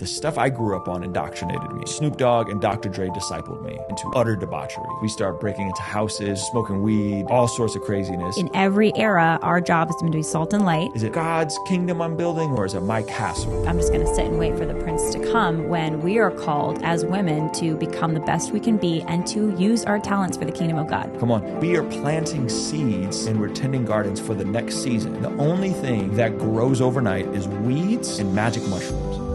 The stuff I grew up on indoctrinated me. Snoop Dogg and Dr. Dre discipled me into utter debauchery. We start breaking into houses, smoking weed, all sorts of craziness. In every era, our job has been to be salt and light. Is it God's kingdom I'm building, or is it my castle? I'm just going to sit and wait for the prince to come, when we are called as women to become the best we can be and to use our talents for the kingdom of God. Come on. We are planting seeds and we're tending gardens for the next season. The only thing that grows overnight is weeds and magic mushrooms.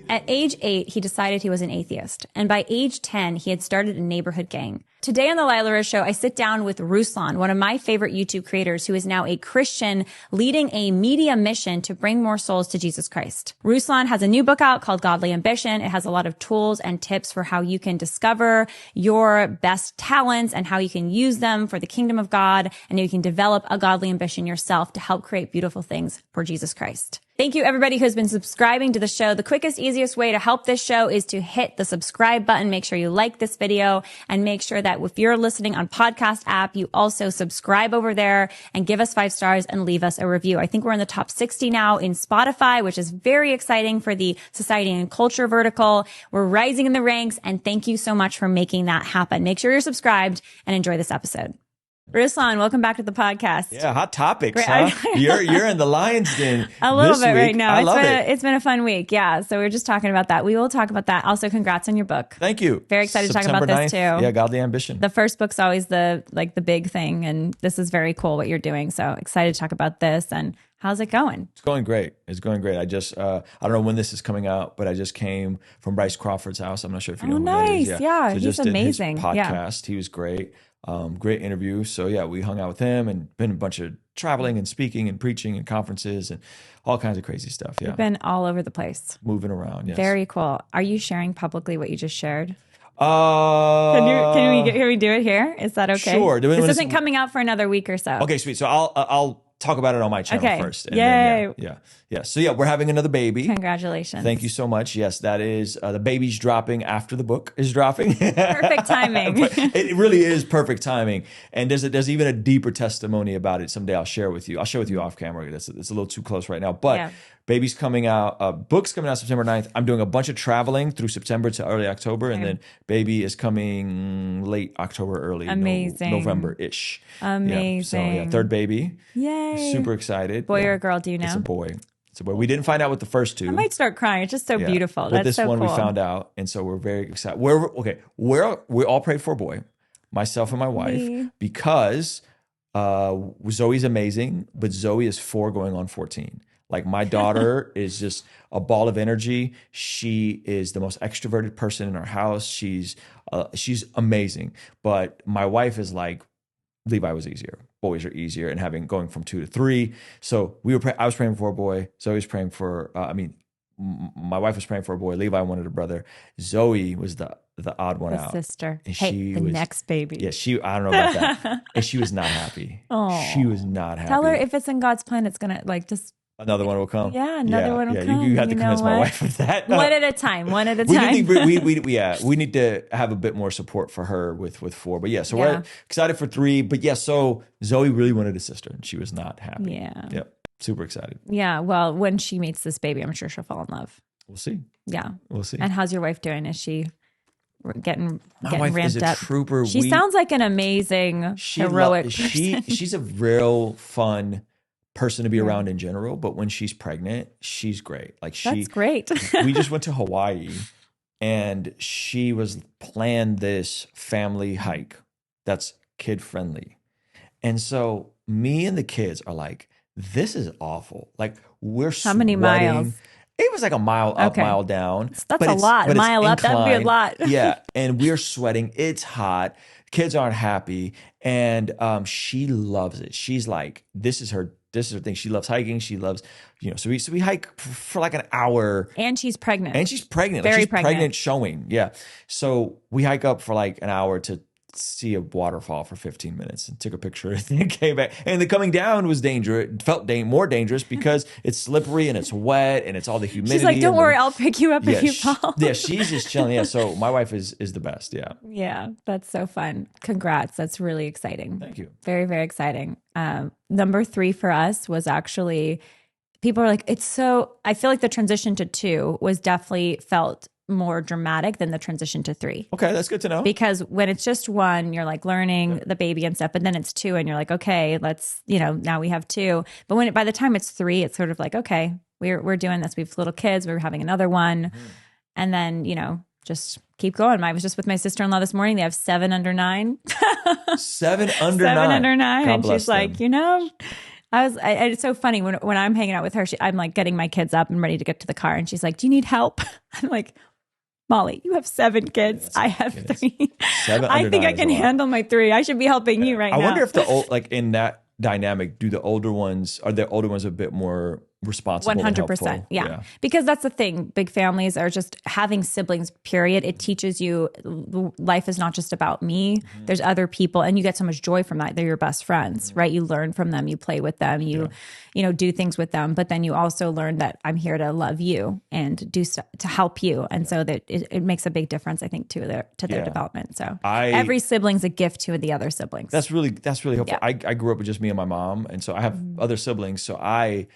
At age 8, he decided he was an atheist. And by age 10, he had started a neighborhood gang. Today on the Lila Rose Show, I sit down with Ruslan, one of my favorite YouTube creators, who is now a Christian leading a media mission to bring more souls to Jesus Christ. Ruslan has a new book out called Godly Ambition. It has a lot of tools and tips for how you can discover your best talents and how you can use them for the kingdom of God, and you can develop a godly ambition yourself to help create beautiful things for Jesus Christ. Thank you, everybody who's been subscribing to the show. The quickest, easiest way to help this show is to hit the subscribe button. Make sure you like this video, and make sure that if you're listening on podcast app, you also subscribe over there and give us 5 stars and leave us a review. I think we're in the top 60 now in Spotify, which is very exciting for the society and culture vertical. We're rising in the ranks, and thank you so much for making that happen. Make sure you're subscribed and enjoy this episode. Ruslan, welcome back to the podcast. Yeah, hot topics, huh? You're in the lion's den a little bit week. Right now. It's been a fun week. Yeah, so we're just talking about that. We will talk about that. Also, congrats on your book. Thank you. Very excited September to talk about 9th, this too. Yeah, Godly Ambition. The first book's always the big thing, and this is very cool what you're doing. So excited to talk about this. And how's it going? It's going great. It's going great. I just, I don't know when this is coming out, but I just came from Bryce Crawford's house. I'm not sure if you know who that is. Yeah, so he's just amazing. Did his podcast. Yeah. He was great. Great interview. So yeah, we hung out with him and been a bunch of traveling and speaking and preaching and conferences and all kinds of crazy stuff. Yeah. You've been all over the place. Moving around. Yes. Very cool. Are you sharing publicly what you just shared? Can we do it here? Is that okay? Sure. This isn't coming out for another week or so. Okay, sweet. So I'll talk about it on my channel first. And Yay. Then, yeah. So yeah, we're having another baby. Congratulations. Thank you so much. Yes, that is the baby's dropping after the book is dropping. Perfect timing. It really is perfect timing. And there's even a deeper testimony about it. Someday I'll share with you. I'll share with you off camera. It's a little too close right now. But baby's coming out. Book's coming out September 9th. I'm doing a bunch of traveling through September to early October. And then baby is coming late October, early November-ish. Amazing. Yeah. So third baby. Yay. Super excited. Boy or girl, do you know? It's a boy. We didn't find out with the first two. I might start crying. It's just so beautiful. But That's this so one cool. we found out, and so we're very excited. We all prayed for a boy, myself and my wife, because Zoe's amazing, but Zoe is 4 going on 14. Like, my daughter is just a ball of energy. She is the most extroverted person in our house. She's amazing. But my wife is like, Levi was easier. Boys are easier, and going from 2 to 3. So I was praying for a boy. Zoe was praying for, my wife was praying for a boy. Levi wanted a brother. Zoe was the odd one out. Sister. And next baby. Yeah, I don't know about that. And she was not happy. Oh. She was not happy. Tell her if it's in God's plan, it's going to just... Another one will come. Yeah, another one will come. You have to convince my wife of that. One at a time. We need to have a bit more support for her with 4. But so we're excited for 3. But so Zoe really wanted a sister, and she was not happy. Yeah. Yep. Super excited. Yeah. Well, when she meets this baby, I'm sure she'll fall in love. We'll see. Yeah. We'll see. And how's your wife doing? Is she getting wife ramped is a up? Trooper. She sounds like an amazing, heroic person. She's a real fun person to be around in general, but when she's pregnant, she's great. That's great. We just went to Hawaii, and she was planned this family hike that's kid friendly, and so me and the kids are like, this is awful. Like, we're how many miles? It was like a mile up, mile down. That's a lot. A mile up, that'd be a lot. Yeah, and we're sweating. It's hot. Kids aren't happy, and she loves it. She's like, this is her thing. She loves hiking. She loves, so we hike for like an hour. And she's pregnant. Very she's pregnant showing. Yeah. So we hike up for like an hour to see a waterfall for 15 minutes and took a picture and then came back. And the coming down was dangerous. It felt more dangerous because it's slippery and it's wet and it's all the humidity. She's like, don't worry, I'll pick you up if you fall. She's just chilling. Yeah. So my wife is the best. Yeah. Yeah. That's so fun. Congrats. That's really exciting. Thank you. Very, very exciting. Number 3 for us was actually people are like, I feel like the transition to 2 was definitely felt more dramatic than the transition to 3. Okay, that's good to know. Because when it's just 1, you're like learning the baby and stuff, but then it's 2 and you're like, okay, let's, now we have 2. But by the time it's 3, it's sort of like, okay, we're doing this. We have little kids, we're having another one. And then, just keep going. I was just with my sister-in-law this morning. They have 7 under 9. 7 under 9. 7 under 9. God And bless she's like, them. it's so funny when I'm hanging out with her, I'm like getting my kids up and ready to get to the car. And she's like, do you need help? I'm like, Molly, you have 7 kids. I have 3. 7 I under think 9 I can handle my 3. I should be helping you right now. I wonder if in that dynamic, are the older ones a bit more responsible? 100%. Yeah. Because that's the thing. Big families are just having siblings, period. It teaches you life is not just about me. There's other people, and you get so much joy from that. They're your best friends, right? You learn from them, you play with them, you do things with them, but then you also learn that I'm here to love you and do stuff to help you. And so that it makes a big difference, I think, to their development. So every sibling's a gift to the other siblings. That's really helpful. Yeah. I grew up with just me and my mom, and so I have other siblings. So I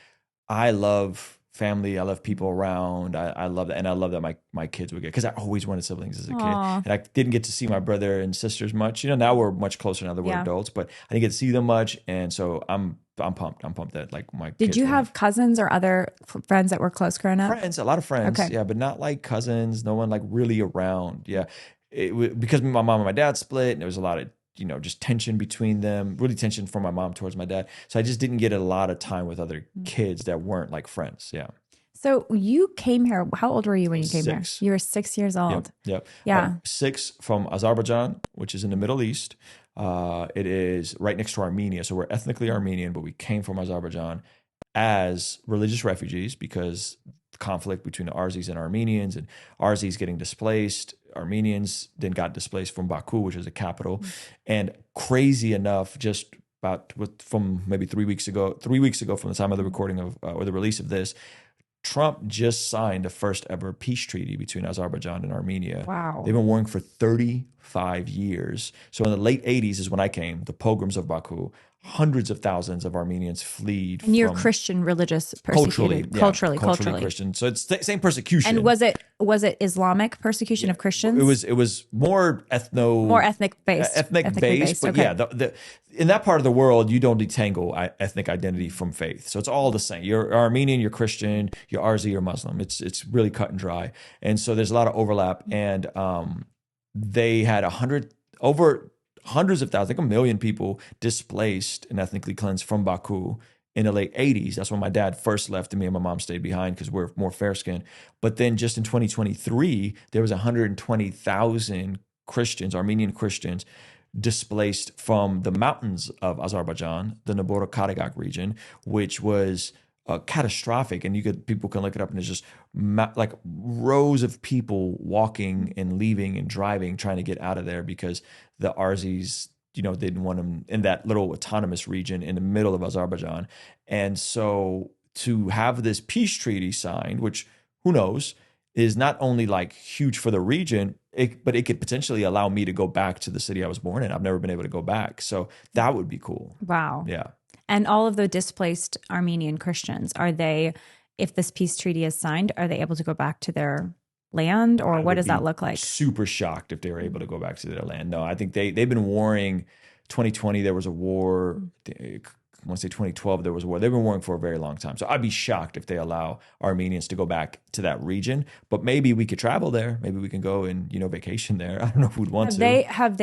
love family. I love people around. I love that. And I love that my kids would get, because I always wanted siblings as a kid. And I didn't get to see my brother and sisters much. Now we're much closer now that we're adults, but I didn't get to see them much. And so I'm pumped. I'm pumped that like my Did you have cousins or other friends that were close growing up? Friends, a lot of friends. Okay. Yeah, but not like cousins. No one like really around. Yeah. Because my mom and my dad split, and there was a lot of just tension between them, really tension from my mom towards my dad. So I just didn't get a lot of time with other kids that weren't like friends. Yeah. So you came here. How old were you when you came 6. here? You were 6 years old. Yep. Yeah. 6 from Azerbaijan, which is in the Middle East. It is right next to Armenia. So we're ethnically Armenian, but we came from Azerbaijan as religious refugees because conflict between the Azeris and Armenians, and Azeris getting displaced. Armenians then got displaced from Baku, which is the capital. And crazy enough, just from maybe 3 weeks ago from the time of the recording of or the release of this, Trump just signed the first ever peace treaty between Azerbaijan and Armenia. Wow. They've been warring for 35 years. So in the late 80s is when I came, the pogroms of Baku. Hundreds of thousands of Armenians fled. And you're Christian, religious, persecuted. Culturally Christian. So it's the same persecution. And was it Islamic persecution of Christians? It was more ethnic based. But okay. yeah, in that part of the world, you don't detangle ethnic identity from faith. So it's all the same. You're Armenian, you're Christian, you're Arzi, you're Muslim. It's really cut and dry. And so there's a lot of overlap. And they had hundreds of thousands, like 1 million people displaced and ethnically cleansed from Baku in the late 80s. That's when my dad first left and me and my mom stayed behind because we're more fair-skinned. But then just in 2023, there was 120,000 Christians, Armenian Christians, displaced from the mountains of Azerbaijan, the Nagorno-Karabakh region, which was catastrophic. And people can look it up, and there's just like rows of people walking and leaving and driving, trying to get out of there because the Azeris, didn't want them in that little autonomous region in the middle of Azerbaijan. And so to have this peace treaty signed, which who knows, is not only like huge for the region, but it could potentially allow me to go back to the city I was born in. I've never been able to go back. So that would be cool. Wow. Yeah. And all of the displaced Armenian Christians, if this peace treaty is signed, are they able to go back to their land, or what does that look like? Super shocked if they were able to go back to their land. No, I think they've been warring. 2020, there was a war. I want to say 2012, there was a war. They've been warring for a very long time. So I'd be shocked if they allow Armenians to go back to that region. But maybe we could travel there. Maybe we can go and, vacation there. I don't know if we'd want to. Where have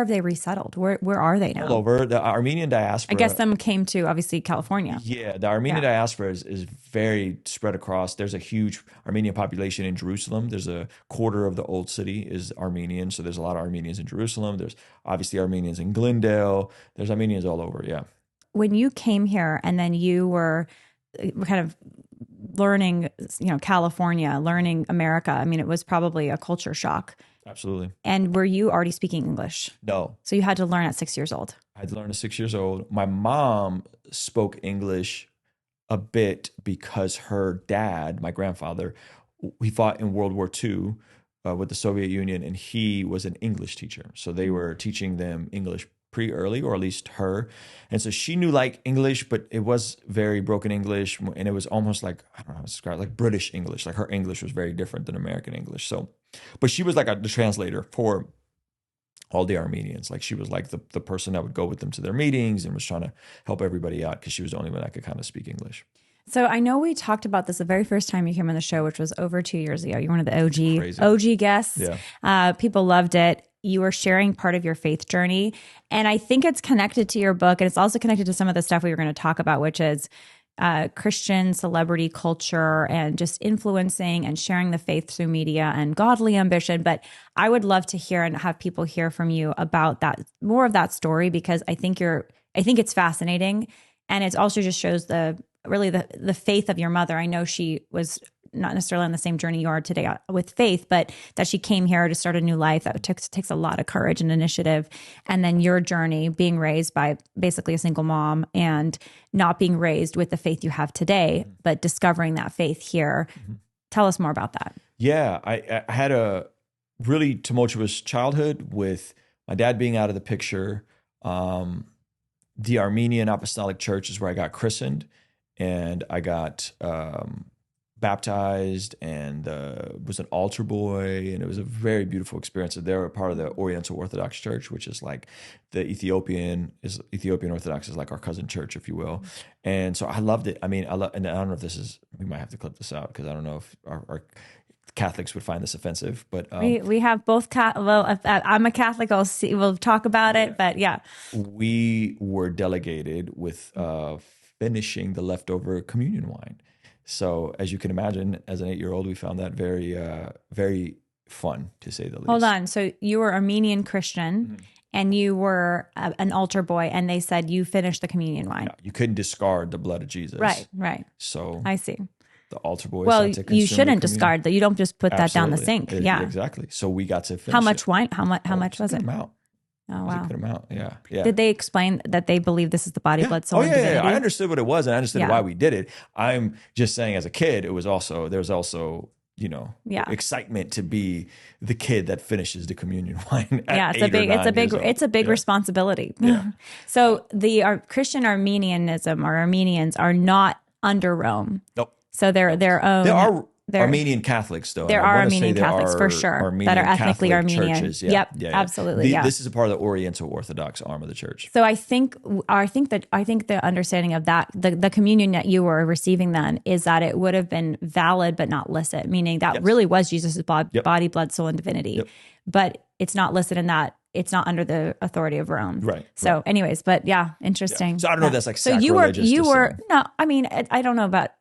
they resettled? Where are they now? All over. The Armenian diaspora. I guess some came to, obviously, California. Yeah, the Armenian diaspora is very spread across. There's a huge Armenian population in Jerusalem. There's a quarter of the old city is Armenian. So there's a lot of Armenians in Jerusalem. There's obviously Armenians in Glendale. There's Armenians all over, yeah. When you came here and then you were kind of learning, California, learning America, I mean, it was probably a culture shock. Absolutely. And were you already speaking English? No. So you had to learn at 6 years old? I had to learn at 6 years old. My mom spoke English a bit because her dad, my grandfather, he fought in World War II with the Soviet Union, and he was an English teacher. So they were teaching them English pretty early, or at least her. And so she knew like English, but it was very broken English. And it was almost like, I don't know how to describe it, like British English. Like her English was very different than American English. So, but she was like the translator for all the Armenians. Like she was like the person that would go with them to their meetings and was trying to help everybody out because she was the only one that could kind of speak English. So I know we talked about this the very first time you came on the show, which was over 2 years ago. You're one of the OG guests. Yeah. People loved it. You were sharing part of your faith journey. And I think it's connected to your book. And it's also connected to some of the stuff we were going to talk about, which is Christian celebrity culture and just influencing and sharing the faith through media and godly ambition. But I would love to hear and have people hear from you about that, more of that story, because I think it's fascinating. And it also just shows the faith of your mother. I know she was not necessarily on the same journey you are today with faith, but that she came here to start a new life. That takes a lot of courage and initiative. And then your journey being raised by basically a single mom and not being raised with the faith you have today, but discovering that faith here. Tell us more about that. Yeah, I had a really tumultuous childhood with my dad being out of the picture. The Armenian Apostolic Church is where I got christened, and I got baptized and was an altar boy, and it was a very beautiful experience. They were part of the Oriental Orthodox Church, which is like the Ethiopian Orthodox is like our cousin church, if you will. And so I loved it. I mean, and I don't know if we might have to clip this out because I don't know if our Catholics would find this offensive, but we have both. Well, I'm a Catholic. We'll talk about it, but yeah, we were delegated with finishing the leftover communion wine. So as you can imagine, as an 8-year-old, we found that very, very fun, to say the least. Hold on. So you were Armenian Christian and you were an altar boy, and they said you finished the communion wine. Yeah, you couldn't discard the blood of Jesus. Right. So I see. The altar boys. Well, you shouldn't discard that. You don't just put that down the sink. Yeah, exactly. So we got to finish. How much wine? How much was it? Amount. Oh wow, good amount. Yeah. Did they explain that they believe this is the body, blood, soul, and divinity? Yeah. I understood what it was, and I understood why we did it. I'm just saying, as a kid, there was also excitement to be the kid that finishes the communion wine. It's a big responsibility. Yeah. So the Christian Armenianism or Armenians are not under Rome. Nope. So they're their own. There are Armenian Catholics, though. There are Armenian Catholics for sure Armenian that are ethnically Catholic Armenian. Churches. Yep, absolutely. This is a part of the Oriental Orthodox arm of the church. So I think the understanding of that, the communion that you were receiving then, is that it would have been valid but not licit, meaning that really was Jesus' body, blood, soul, and divinity. Yep. But it's not licit in that it's not under the authority of Rome. Right. So, anyways, but yeah, interesting. Yeah. So I don't know if that's like sacrilegious. So you were say. no. I mean, I don't know about.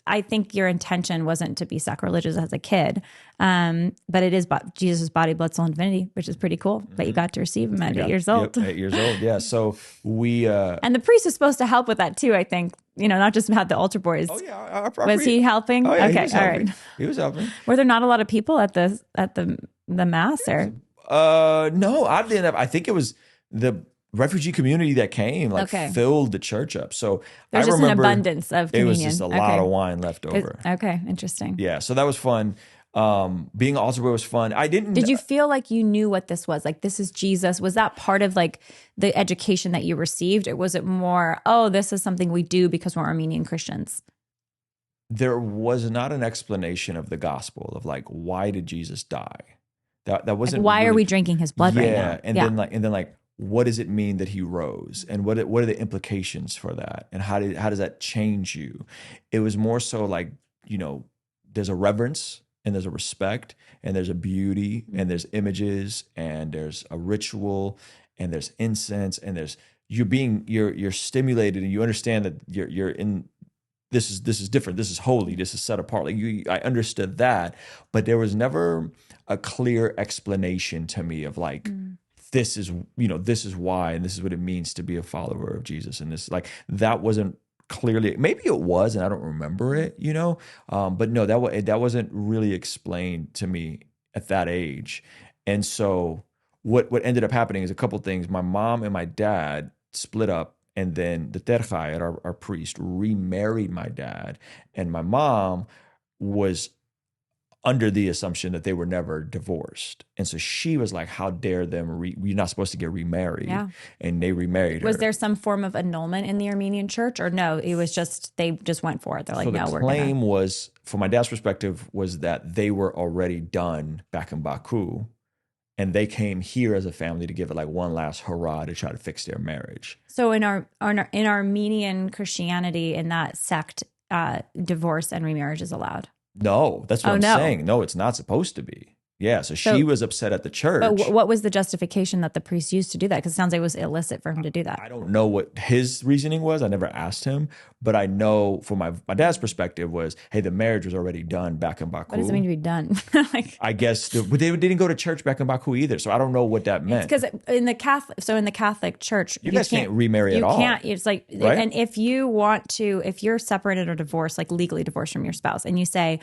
I think your intention wasn't to be sacrilegious as a kid, but it is Jesus' body, blood, soul, and divinity, which is pretty cool. But you got to receive him at 8 years old. 8 years old, yeah. So we and the priest was supposed to help with that too. I think not just about the altar boys. Oh yeah, was he helping? Oh, yeah, okay, all right. He was helping. Were there not a lot of people at the mass or? No, oddly enough, I think it was the refugee community that came filled the church up. So there's just an abundance of communion. It was just a lot of wine left over. Okay, interesting. Yeah, so that was fun. Being altar boy was fun. Did you feel like you knew what this was? Like, this is Jesus? Was that part of like the education that you received? Or was it more, this is something we do because we're Armenian Christians? There was not an explanation of the gospel of like, why did Jesus die? That wasn't like, why are we drinking his blood right now? And then what does it mean that he rose, and what are the implications for that, and how does that change you? It was more so like, there's a reverence and there's a respect and there's a beauty and there's images and there's a ritual and there's incense and there's you're stimulated and you understand that you're in. This is different. This is holy. This is set apart. Like I understood that, but there was never a clear explanation to me of like. This is why, and this is what it means to be a follower of Jesus. And this, like, that wasn't clearly, maybe it was, and I don't remember it, but no, that wasn't really explained to me at that age. And so what ended up happening is a couple things. My mom and my dad split up, and then the terchai, our priest, remarried my dad. And my mom was under the assumption that they were never divorced. And so she was like, how dare them, you're not supposed to get remarried. Yeah. And they remarried her. Was there some form of annulment in the Armenian church, or no, it was just, they just went for it? They're like, so no, the we're going to. claim was, from my dad's perspective, was that they were already done back in Baku. And they came here as a family to give it like one last hurrah to try to fix their marriage. So in Armenian Christianity, in that sect, divorce and remarriage is allowed. No, that's what I'm saying. No, it's not supposed to be. Yeah, so she was upset at the church. But what was the justification that the priest used to do that? Because it sounds like it was illicit for him to do that. I don't know what his reasoning was. I never asked him. But I know from my dad's perspective was, hey, the marriage was already done back in Baku. What does it mean to be done? I guess but they didn't go to church back in Baku either. So I don't know what that meant. Because in the Catholic Church, you guys can't remarry at all. You can't. It's like, right? And if you want to, if you're separated or divorced, like legally divorced from your spouse, and you say,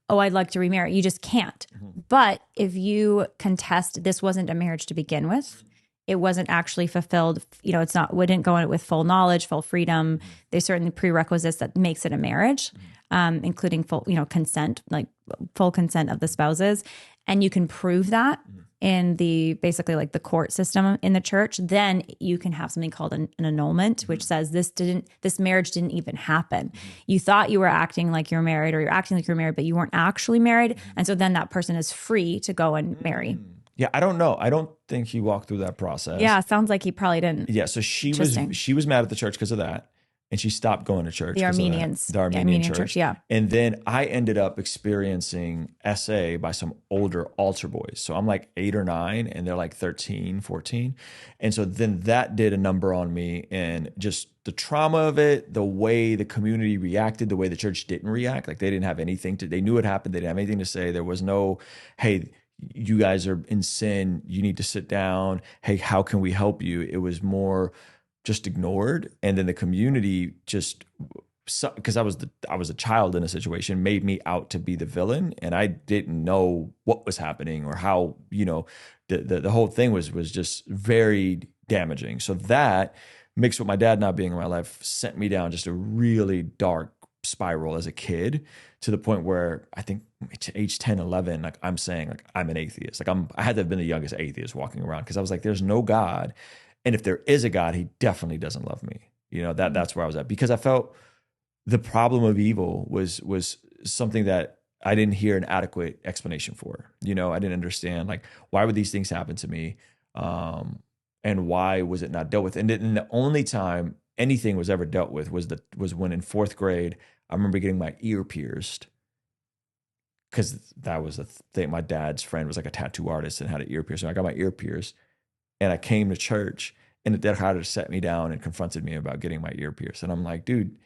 oh, I'd like to remarry, you just can't. Mm-hmm. But if you contest, this wasn't a marriage to begin with, it wasn't actually fulfilled, it's not, we didn't go in it with full knowledge, full freedom. There's certainly prerequisites that makes it a marriage, including full, consent, like full consent of the spouses. And you can prove that in basically like the court system in the church, then you can have something called an annulment, which says this marriage didn't even happen. You thought you were acting like you're married, or you're acting like you're married, but you weren't actually married. And so then that person is free to go and marry. Yeah, I don't know. I don't think he walked through that process. Yeah, sounds like he probably didn't. Yeah, so she was mad at the church because of that. And she stopped going to church. The Armenians. The Armenian church. Yeah. And then I ended up experiencing SA by some older altar boys. So I'm like 8 or 9 and they're like 13, 14. And so then that did a number on me, and just the trauma of it, the way the community reacted, the way the church didn't react. Like they didn't have anything they knew it happened. They didn't have anything to say. There was no, hey, you guys are in sin. You need to sit down. Hey, how can we help you? It was more just ignored. And then the community just, because I was a child in a situation, made me out to be the villain, and I didn't know what was happening or how, the whole thing was just very damaging. So that, mixed with my dad not being in my life, sent me down just a really dark spiral as a kid, to the point where I think to age 10, 11, like I'm saying, like I'm an atheist. Like I had to have been the youngest atheist walking around, because I was like, there's no God. And if there is a God, he definitely doesn't love me. That's where I was at, because I felt the problem of evil was something that I didn't hear an adequate explanation for. I didn't understand, like, why would these things happen to me? And why was it not dealt with? And the only time anything was ever dealt with was when in 4th grade, I remember getting my ear pierced, because that was a thing. My dad's friend was like a tattoo artist and had an ear piercing. I got my ear pierced. And I came to church, and the dead harder sat me down and confronted me about getting my ear pierced. And I'm like, dude,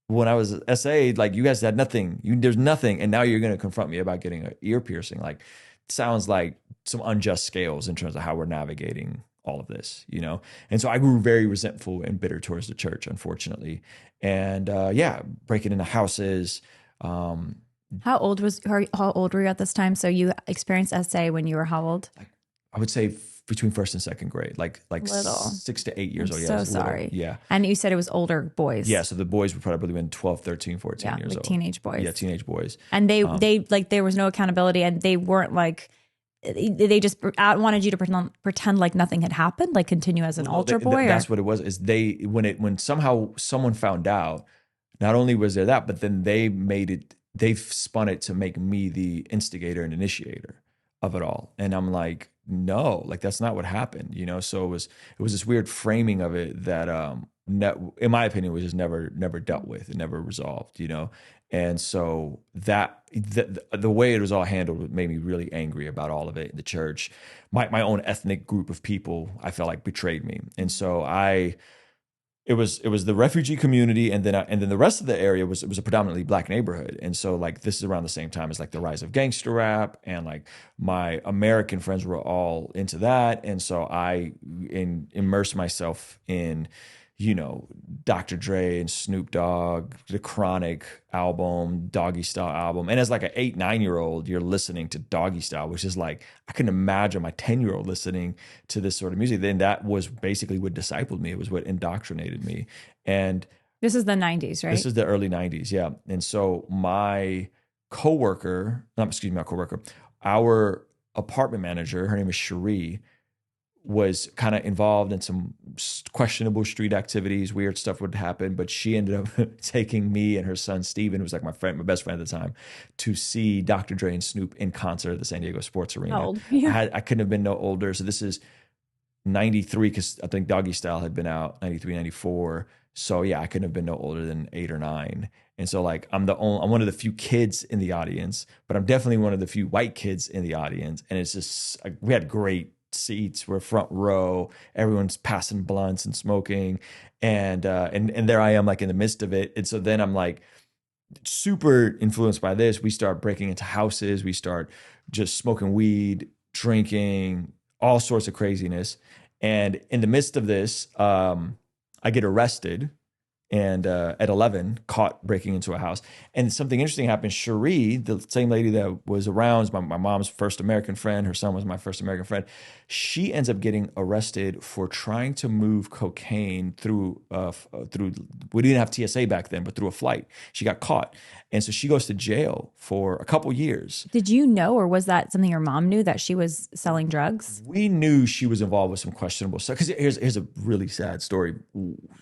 when I was SA, like, you guys had nothing. There's nothing. And now you're going to confront me about getting an ear piercing. Like, sounds like some unjust scales in terms of how we're navigating all of this, And so I grew very resentful and bitter towards the church, unfortunately. And breaking into houses. How old were you at this time? So you experienced SA when you were how old? I would say between 1st and 2nd grade, like little. 6 to 8 years old. Yeah, so sorry. Little. Yeah. And you said it was older boys. Yeah. So the boys were probably been 12, 13, 14 years like old. Teenage boys. Yeah. Teenage boys. And they like, there was no accountability, and they weren't like, they just wanted you to pretend like nothing had happened, like continue as an altar boy. That's what it was. Is when somehow someone found out, not only was there that, but then they spun it to make me the instigator and initiator of it all. And I'm like, no, like that's not what happened, So it was this weird framing of it that, in my opinion, was just never dealt with and never resolved, And so that the way it was all handled made me really angry about all of it. The church, my own ethnic group of people, I felt like betrayed me, and so It was the refugee community, and then the rest of the area was a predominantly Black neighborhood. And so like this is around the same time as like the rise of gangster rap, and like my American friends were all into that. And so I immersed myself in, Dr. Dre and Snoop Dogg, the Chronic album, Doggy Style album. And as like an 8, 9-year-old, you're listening to Doggy Style, which is like, I can imagine my 10-year-old listening to this sort of music. Then that was basically what discipled me. It was what indoctrinated me. And this is the 90s, right? This is the early 90s, yeah. And so my coworker, not excuse me, not coworker, our apartment manager, her name is Cherie, was kind of involved in some questionable street activities. Weird stuff would happen, but she ended up taking me and her son Steven, who was like my friend, my best friend at the time, to see Dr. Dre and Snoop in concert at the San Diego Sports Arena. How old were you? I couldn't have been no older. So this is 93, because I think Doggy Style had been out 93, 94. So yeah, I couldn't have been no older than 8 or 9. And so like I'm one of the few kids in the audience, but I'm definitely one of the few white kids in the audience. And it's just like, we had great seats, we're front row, everyone's passing blunts and smoking, and there I am like in the midst of it. And so then I'm like super influenced by this. We start breaking into houses, we start just smoking weed, drinking, all sorts of craziness. And in the midst of this, I get arrested, and at 11, caught breaking into a house. And something interesting happened. Cherie, the same lady that was around, my mom's first American friend, her son was my first American friend, she ends up getting arrested for trying to move cocaine through, we didn't have TSA back then, but through a flight. She got caught. And so she goes to jail for a couple years. Did you know, or was that something your mom knew, that she was selling drugs? We knew she was involved with some questionable stuff. Because here's a really sad story.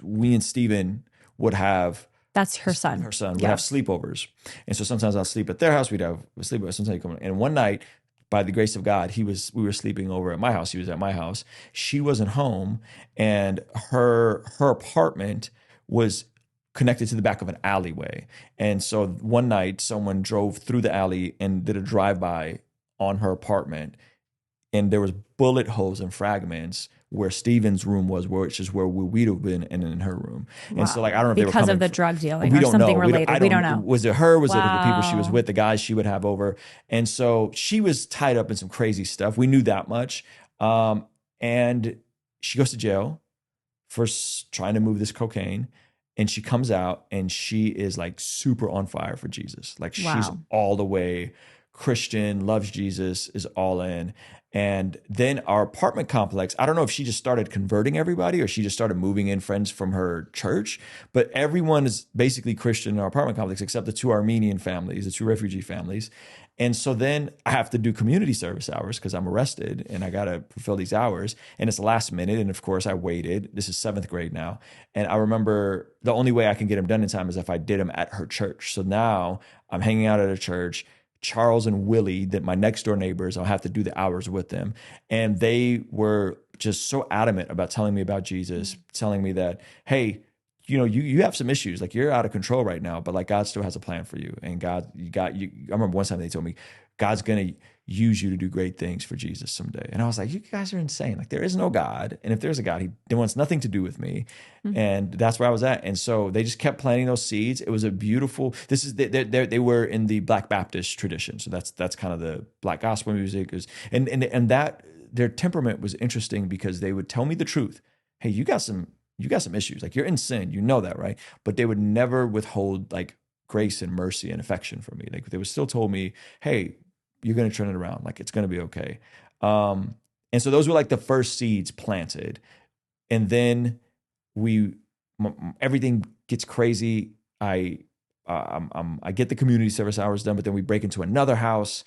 We and Steven would have, that's her son. Her son would have sleepovers. And so sometimes I'll sleep at their house. We'd have a sleepover. Sometimes he'd come in. And one night, by the grace of God, we were sleeping over at my house. He was at my house. She wasn't home. And her apartment was connected to the back of an alleyway. And so one night, someone drove through the alley and did a drive-by on her apartment. And there was bullet holes and fragments where Steven's room was, which is where we'd have been, and in her room. Wow. And so like, I don't know if they were because coming of the drug dealing we or don't something know. related. We don't know. Was it her? Was it the people she Wow. was with, the guys she would have over? And so she was tied up in some crazy stuff. We knew that much. And she goes to jail for trying to move this cocaine. And she comes out and she is like super on fire for Jesus. Like she's all the way Christian, loves Jesus, is all in. And then our apartment complex, I don't know if she just started converting everybody or she just started moving in friends from her church, but everyone is basically Christian in our apartment complex except the 2 Armenian families, the 2 refugee families. And so then I have to do community service hours because I'm arrested and I got to fulfill these hours. And it's the last minute. And of course I waited. This is 7th grade now. And I remember the only way I can get them done in time is if I did them at her church. So now I'm hanging out at a church. Charles and Willie, that my next door neighbors, I'll have to do the hours with them. And they were just so adamant about telling me about Jesus, telling me that, hey, you know, you have some issues, like you're out of control right now, but like God still has a plan for you. And God, I remember one time they told me, God's going to use you to do great things for Jesus someday. And I was like, you guys are insane. Like there is no God. And if there's a God, he wants nothing to do with me. Mm-hmm. And that's where I was at. And so they just kept planting those seeds. It was a beautiful, they were in the Black Baptist tradition. So that's kind of the Black gospel music is, and that their temperament was interesting because they would tell me the truth. Hey, you got some issues. Like you're in sin, you know that, right? But they would never withhold like grace and mercy and affection from me. Like they would still told me, hey, you're going to turn it around. Like it's going to be okay. And so those were like the first seeds planted. And then everything gets crazy. I get the community service hours done, but then we break into another house.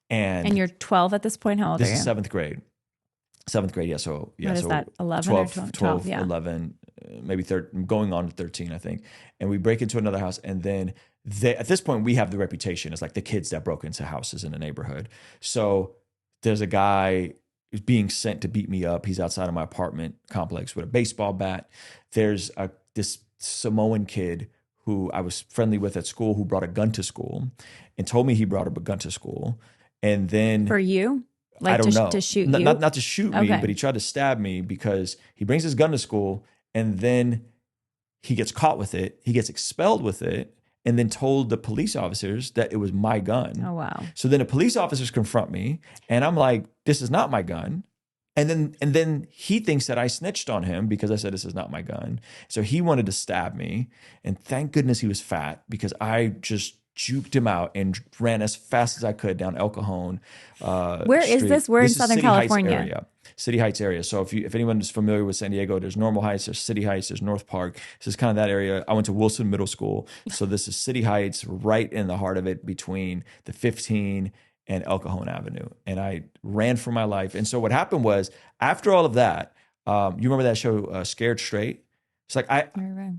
And you're 12 at this point? How old are you? This is 7th grade. 7th grade, yeah. So yeah, what is so that? 11 12, or 12 yeah. 11, maybe going on to 13, I think. And we break into another house, and then at this point we have the reputation as like the kids that broke into houses in the neighborhood. So there's a guy who's being sent to beat me up. He's outside of my apartment complex with a baseball bat. There's this Samoan kid who I was friendly with at school who brought a gun to school and told me he brought a gun to school. And then for you? Like I don't know. To shoot you? Not to shoot me, but he tried to stab me because he brings his gun to school and then he gets caught with it. He gets expelled with it and then told the police officers that it was my gun. Oh, wow. So then the police officers confront me and I'm like, this is not my gun. And then he thinks that I snitched on him because I said this is not my gun. So he wanted to stab me. And thank goodness he was fat because I just juked him out and ran as fast as I could down El Cajon. Where is this? We're in Southern California. City Heights area. So if anyone is familiar with San Diego, there's Normal Heights, there's City Heights, there's North Park. This is kind of that area. I went to Wilson Middle School. So this is City Heights, right in the heart of it, between the 15 and El Cajon Avenue. And I ran for my life. And so what happened was, after all of that, you remember that show, Scared Straight? It's like I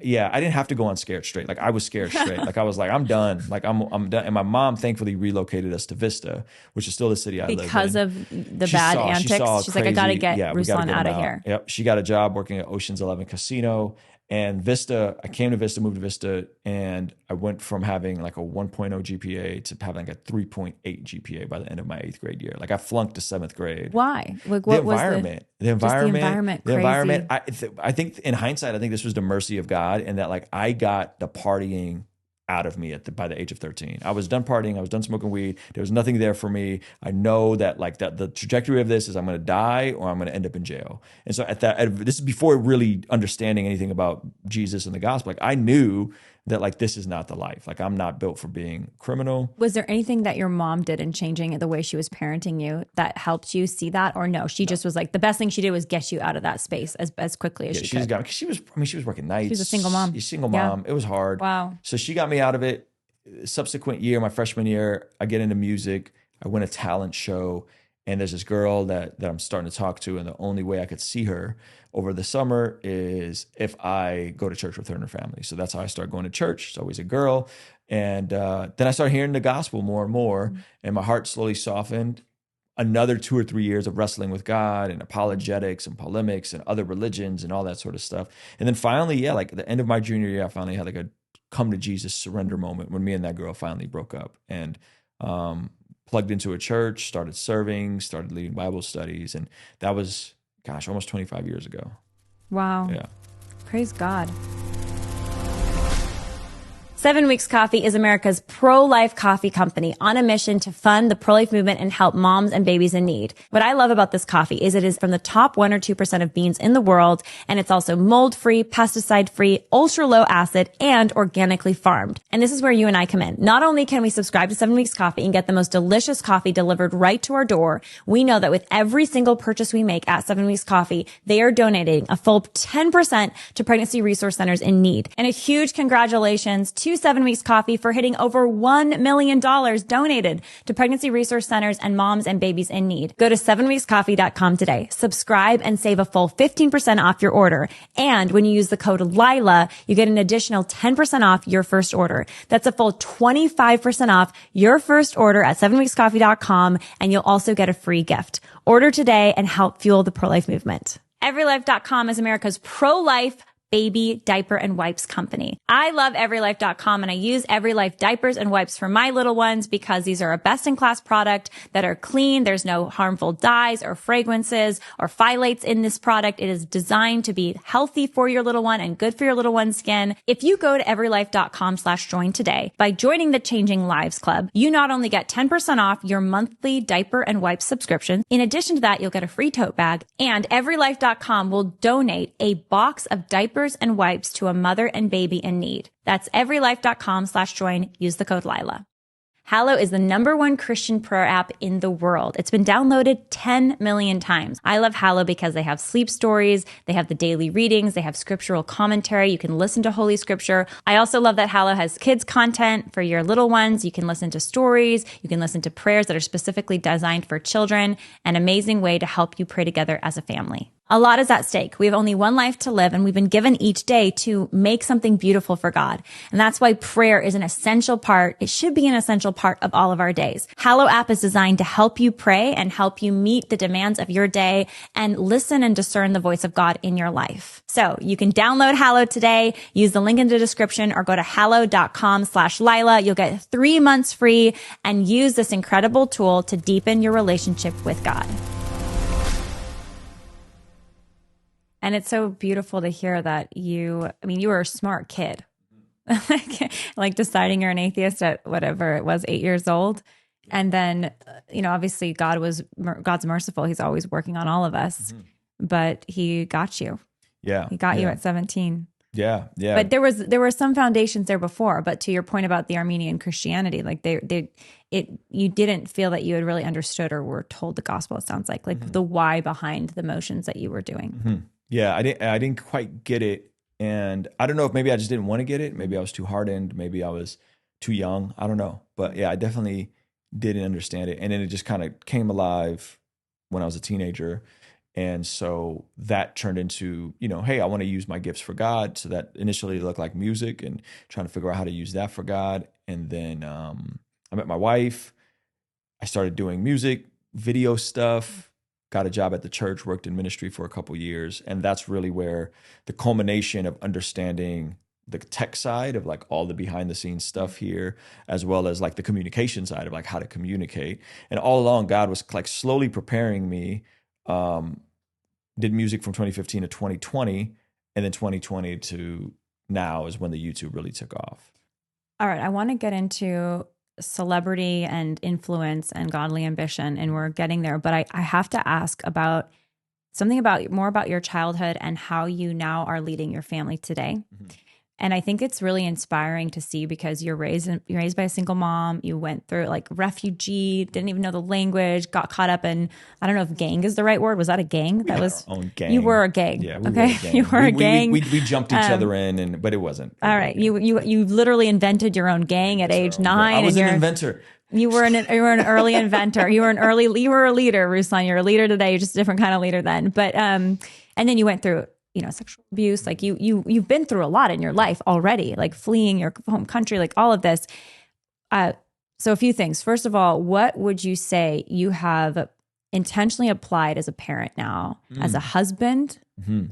didn't have to go on Scared Straight. Like I was scared straight. Like I was like, I'm done. Like I'm done. And my mom thankfully relocated us to Vista, which is still the city I live in. Because of the bad antics. She's like, I gotta get Ruslan out of here. Yep. She got a job working at Ocean's 11 Casino. And Vista, I came to Vista, moved to Vista, and I went from having like a 1.0 GPA to having like a 3.8 GPA by the end of my 8th grade year. Like I flunked to 7th grade. Why? Like what was the environment? I think in hindsight, I think this was the mercy of God, and that like I got the partying out of me by the age of 13. I was done partying. I was done smoking weed. There was nothing there for me. I know that like that the trajectory of this is I'm going to die or I'm going to end up in jail. And so this is before really understanding anything about Jesus and the gospel. Like I knew that like this is not the life. Like I'm not built for being criminal. Was there anything that your mom did in changing the way she was parenting you that helped you see that, or no? She just was like, the best thing she did was get you out of that space as quickly as she could. She was working nights. She was a single mom. Yeah. It was hard. Wow. So she got me out of it. Subsequent year, my freshman year, I get into music. I win a talent show. And there's this girl that I'm starting to talk to, and the only way I could see her over the summer is if I go to church with her and her family. So that's how I started going to church. She's always a girl. And then I started hearing the gospel more and more, and my heart slowly softened. Another 2 or 3 years of wrestling with God and apologetics and polemics and other religions and all that sort of stuff. And then finally, like at the end of my junior year, I finally had like a come to Jesus surrender moment when me and that girl finally broke up. And plugged into a church, started serving, started leading Bible studies. And that was, almost 25 years ago. Wow. Yeah. Praise God. 7 Weeks Coffee is America's pro-life coffee company on a mission to fund the pro-life movement and help moms and babies in need. What I love about this coffee is it is from the top 1 or 2% of beans in the world, and it's also mold-free, pesticide-free, ultra-low acid, and organically farmed. And this is where you and I come in. Not only can we subscribe to 7 Weeks Coffee and get the most delicious coffee delivered right to our door, we know that with every single purchase we make at 7 Weeks Coffee, they are donating a full 10% to pregnancy resource centers in need. And a huge congratulations to 7 Weeks Coffee for hitting over $1 million donated to pregnancy resource centers and moms and babies in need. Go to 7weekscoffee.com today. Subscribe and save a full 15% off your order. And when you use the code Lila, you get an additional 10% off your first order. That's a full 25% off your first order at 7weekscoffee.com, and you'll also get a free gift. Order today and help fuel the pro-life movement. EveryLife.com is America's pro-life baby diaper and wipes company. I love EveryLife.com, and I use EveryLife diapers and wipes for my little ones because these are a best-in-class product that are clean. There's no harmful dyes or fragrances or phthalates in this product. It is designed to be healthy for your little one and good for your little one's skin. If you go to EveryLife.com/join today, by joining the Changing Lives Club, you not only get 10% off your monthly diaper and wipes subscription, in addition to that, you'll get a free tote bag, and EveryLife.com will donate a box of diapers and wipes to a mother and baby in need. That's everylife.com/join. Use the code Lila. Hallow is the #1 Christian prayer app in the world. It's been downloaded 10 million times. I love Hallow because they have sleep stories, they have the daily readings, they have scriptural commentary. You can listen to Holy Scripture. I also love that Hallow has kids content for your little ones. You can listen to stories, you can listen to prayers that are specifically designed for children, an amazing way to help you pray together as a family. A lot is at stake. We have only one life to live, and we've been given each day to make something beautiful for God. And that's why prayer is an essential part. It should be an essential part of all of our days. Hallow app is designed to help you pray and help you meet the demands of your day and listen and discern the voice of God in your life. So you can download Hallow today, use the link in the description, or go to hallow.com/Lila. You'll get 3 months free and use this incredible tool to deepen your relationship with God. And it's so beautiful to hear that you were a smart kid, like deciding you're an atheist at whatever it was, 8 years old. And then, obviously God's merciful. He's always working on all of us, but he got you. Yeah. He got you at 17. Yeah. Yeah. But there were some foundations there before. But to your point about the Armenian Christianity, like you didn't feel that you had really understood or were told the gospel. It sounds like the why behind the motions that you were doing. Yeah. I didn't quite get it. And I don't know if maybe I just didn't want to get it. Maybe I was too hardened. Maybe I was too young. I don't know. But yeah, I definitely didn't understand it. And then it just kind of came alive when I was a teenager. And so that turned into, hey, I want to use my gifts for God. So that initially looked like music and trying to figure out how to use that for God. And then I met my wife. I started doing music, video stuff, got a job at the church, worked in ministry for a couple years. And that's really where the culmination of understanding the tech side of like all the behind the scenes stuff here, as well as like the communication side of like how to communicate. And all along, God was like slowly preparing me. Did music from 2015 to 2020, and then 2020 to now is when the YouTube really took off. All right, I want to get into celebrity and influence and godly ambition, and we're getting there. But I have to ask about something more about your childhood and how you now are leading your family today. Mm-hmm. And I think it's really inspiring to see because you're raised by a single mom. You went through like refugee, didn't even know the language, got caught up in, I don't know if gang is the right word. Was that a gang? That was our own gang. You were a gang. Yeah, we were a gang. You were a gang. We jumped each other in, but it wasn't. All right. You literally invented your own gang at age 9. I was an inventor. You were an early inventor. You were a leader, Ruslan. You're a leader today. You're just a different kind of leader then. But and then you went through sexual abuse, like you've been through a lot in your life already, like fleeing your home country, like all of this. So a few things. First of all, what would you say you have intentionally applied as a parent now, as a husband? Mm-hmm.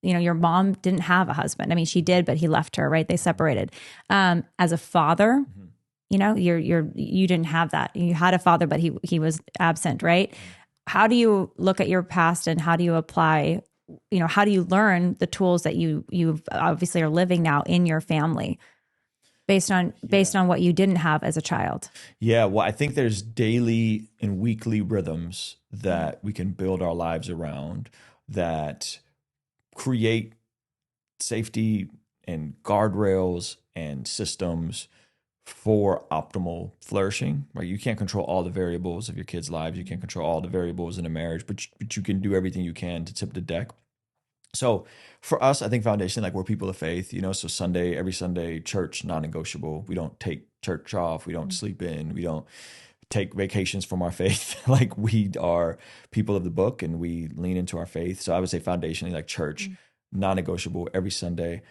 Your mom didn't have a husband. I mean, she did, but he left her, right? They separated. As a father, you didn't have that. You had a father, but he was absent, right? How do you look at your past and how do you apply how do you learn the tools that you obviously are living now in your family based on what you didn't have as a child? Yeah, well, I think there's daily and weekly rhythms that we can build our lives around that create safety and guardrails and systems for optimal flourishing, right? You can't control all the variables of your kids' lives. You can't control all the variables in a marriage, but you can do everything you can to tip the deck. So for us, I think foundation, like we're people of faith, so every Sunday, church, non-negotiable. We don't take church off. We don't sleep in. We don't take vacations from our faith. Like we are people of the book and we lean into our faith. So I would say foundationally, like church, non-negotiable every Sunday.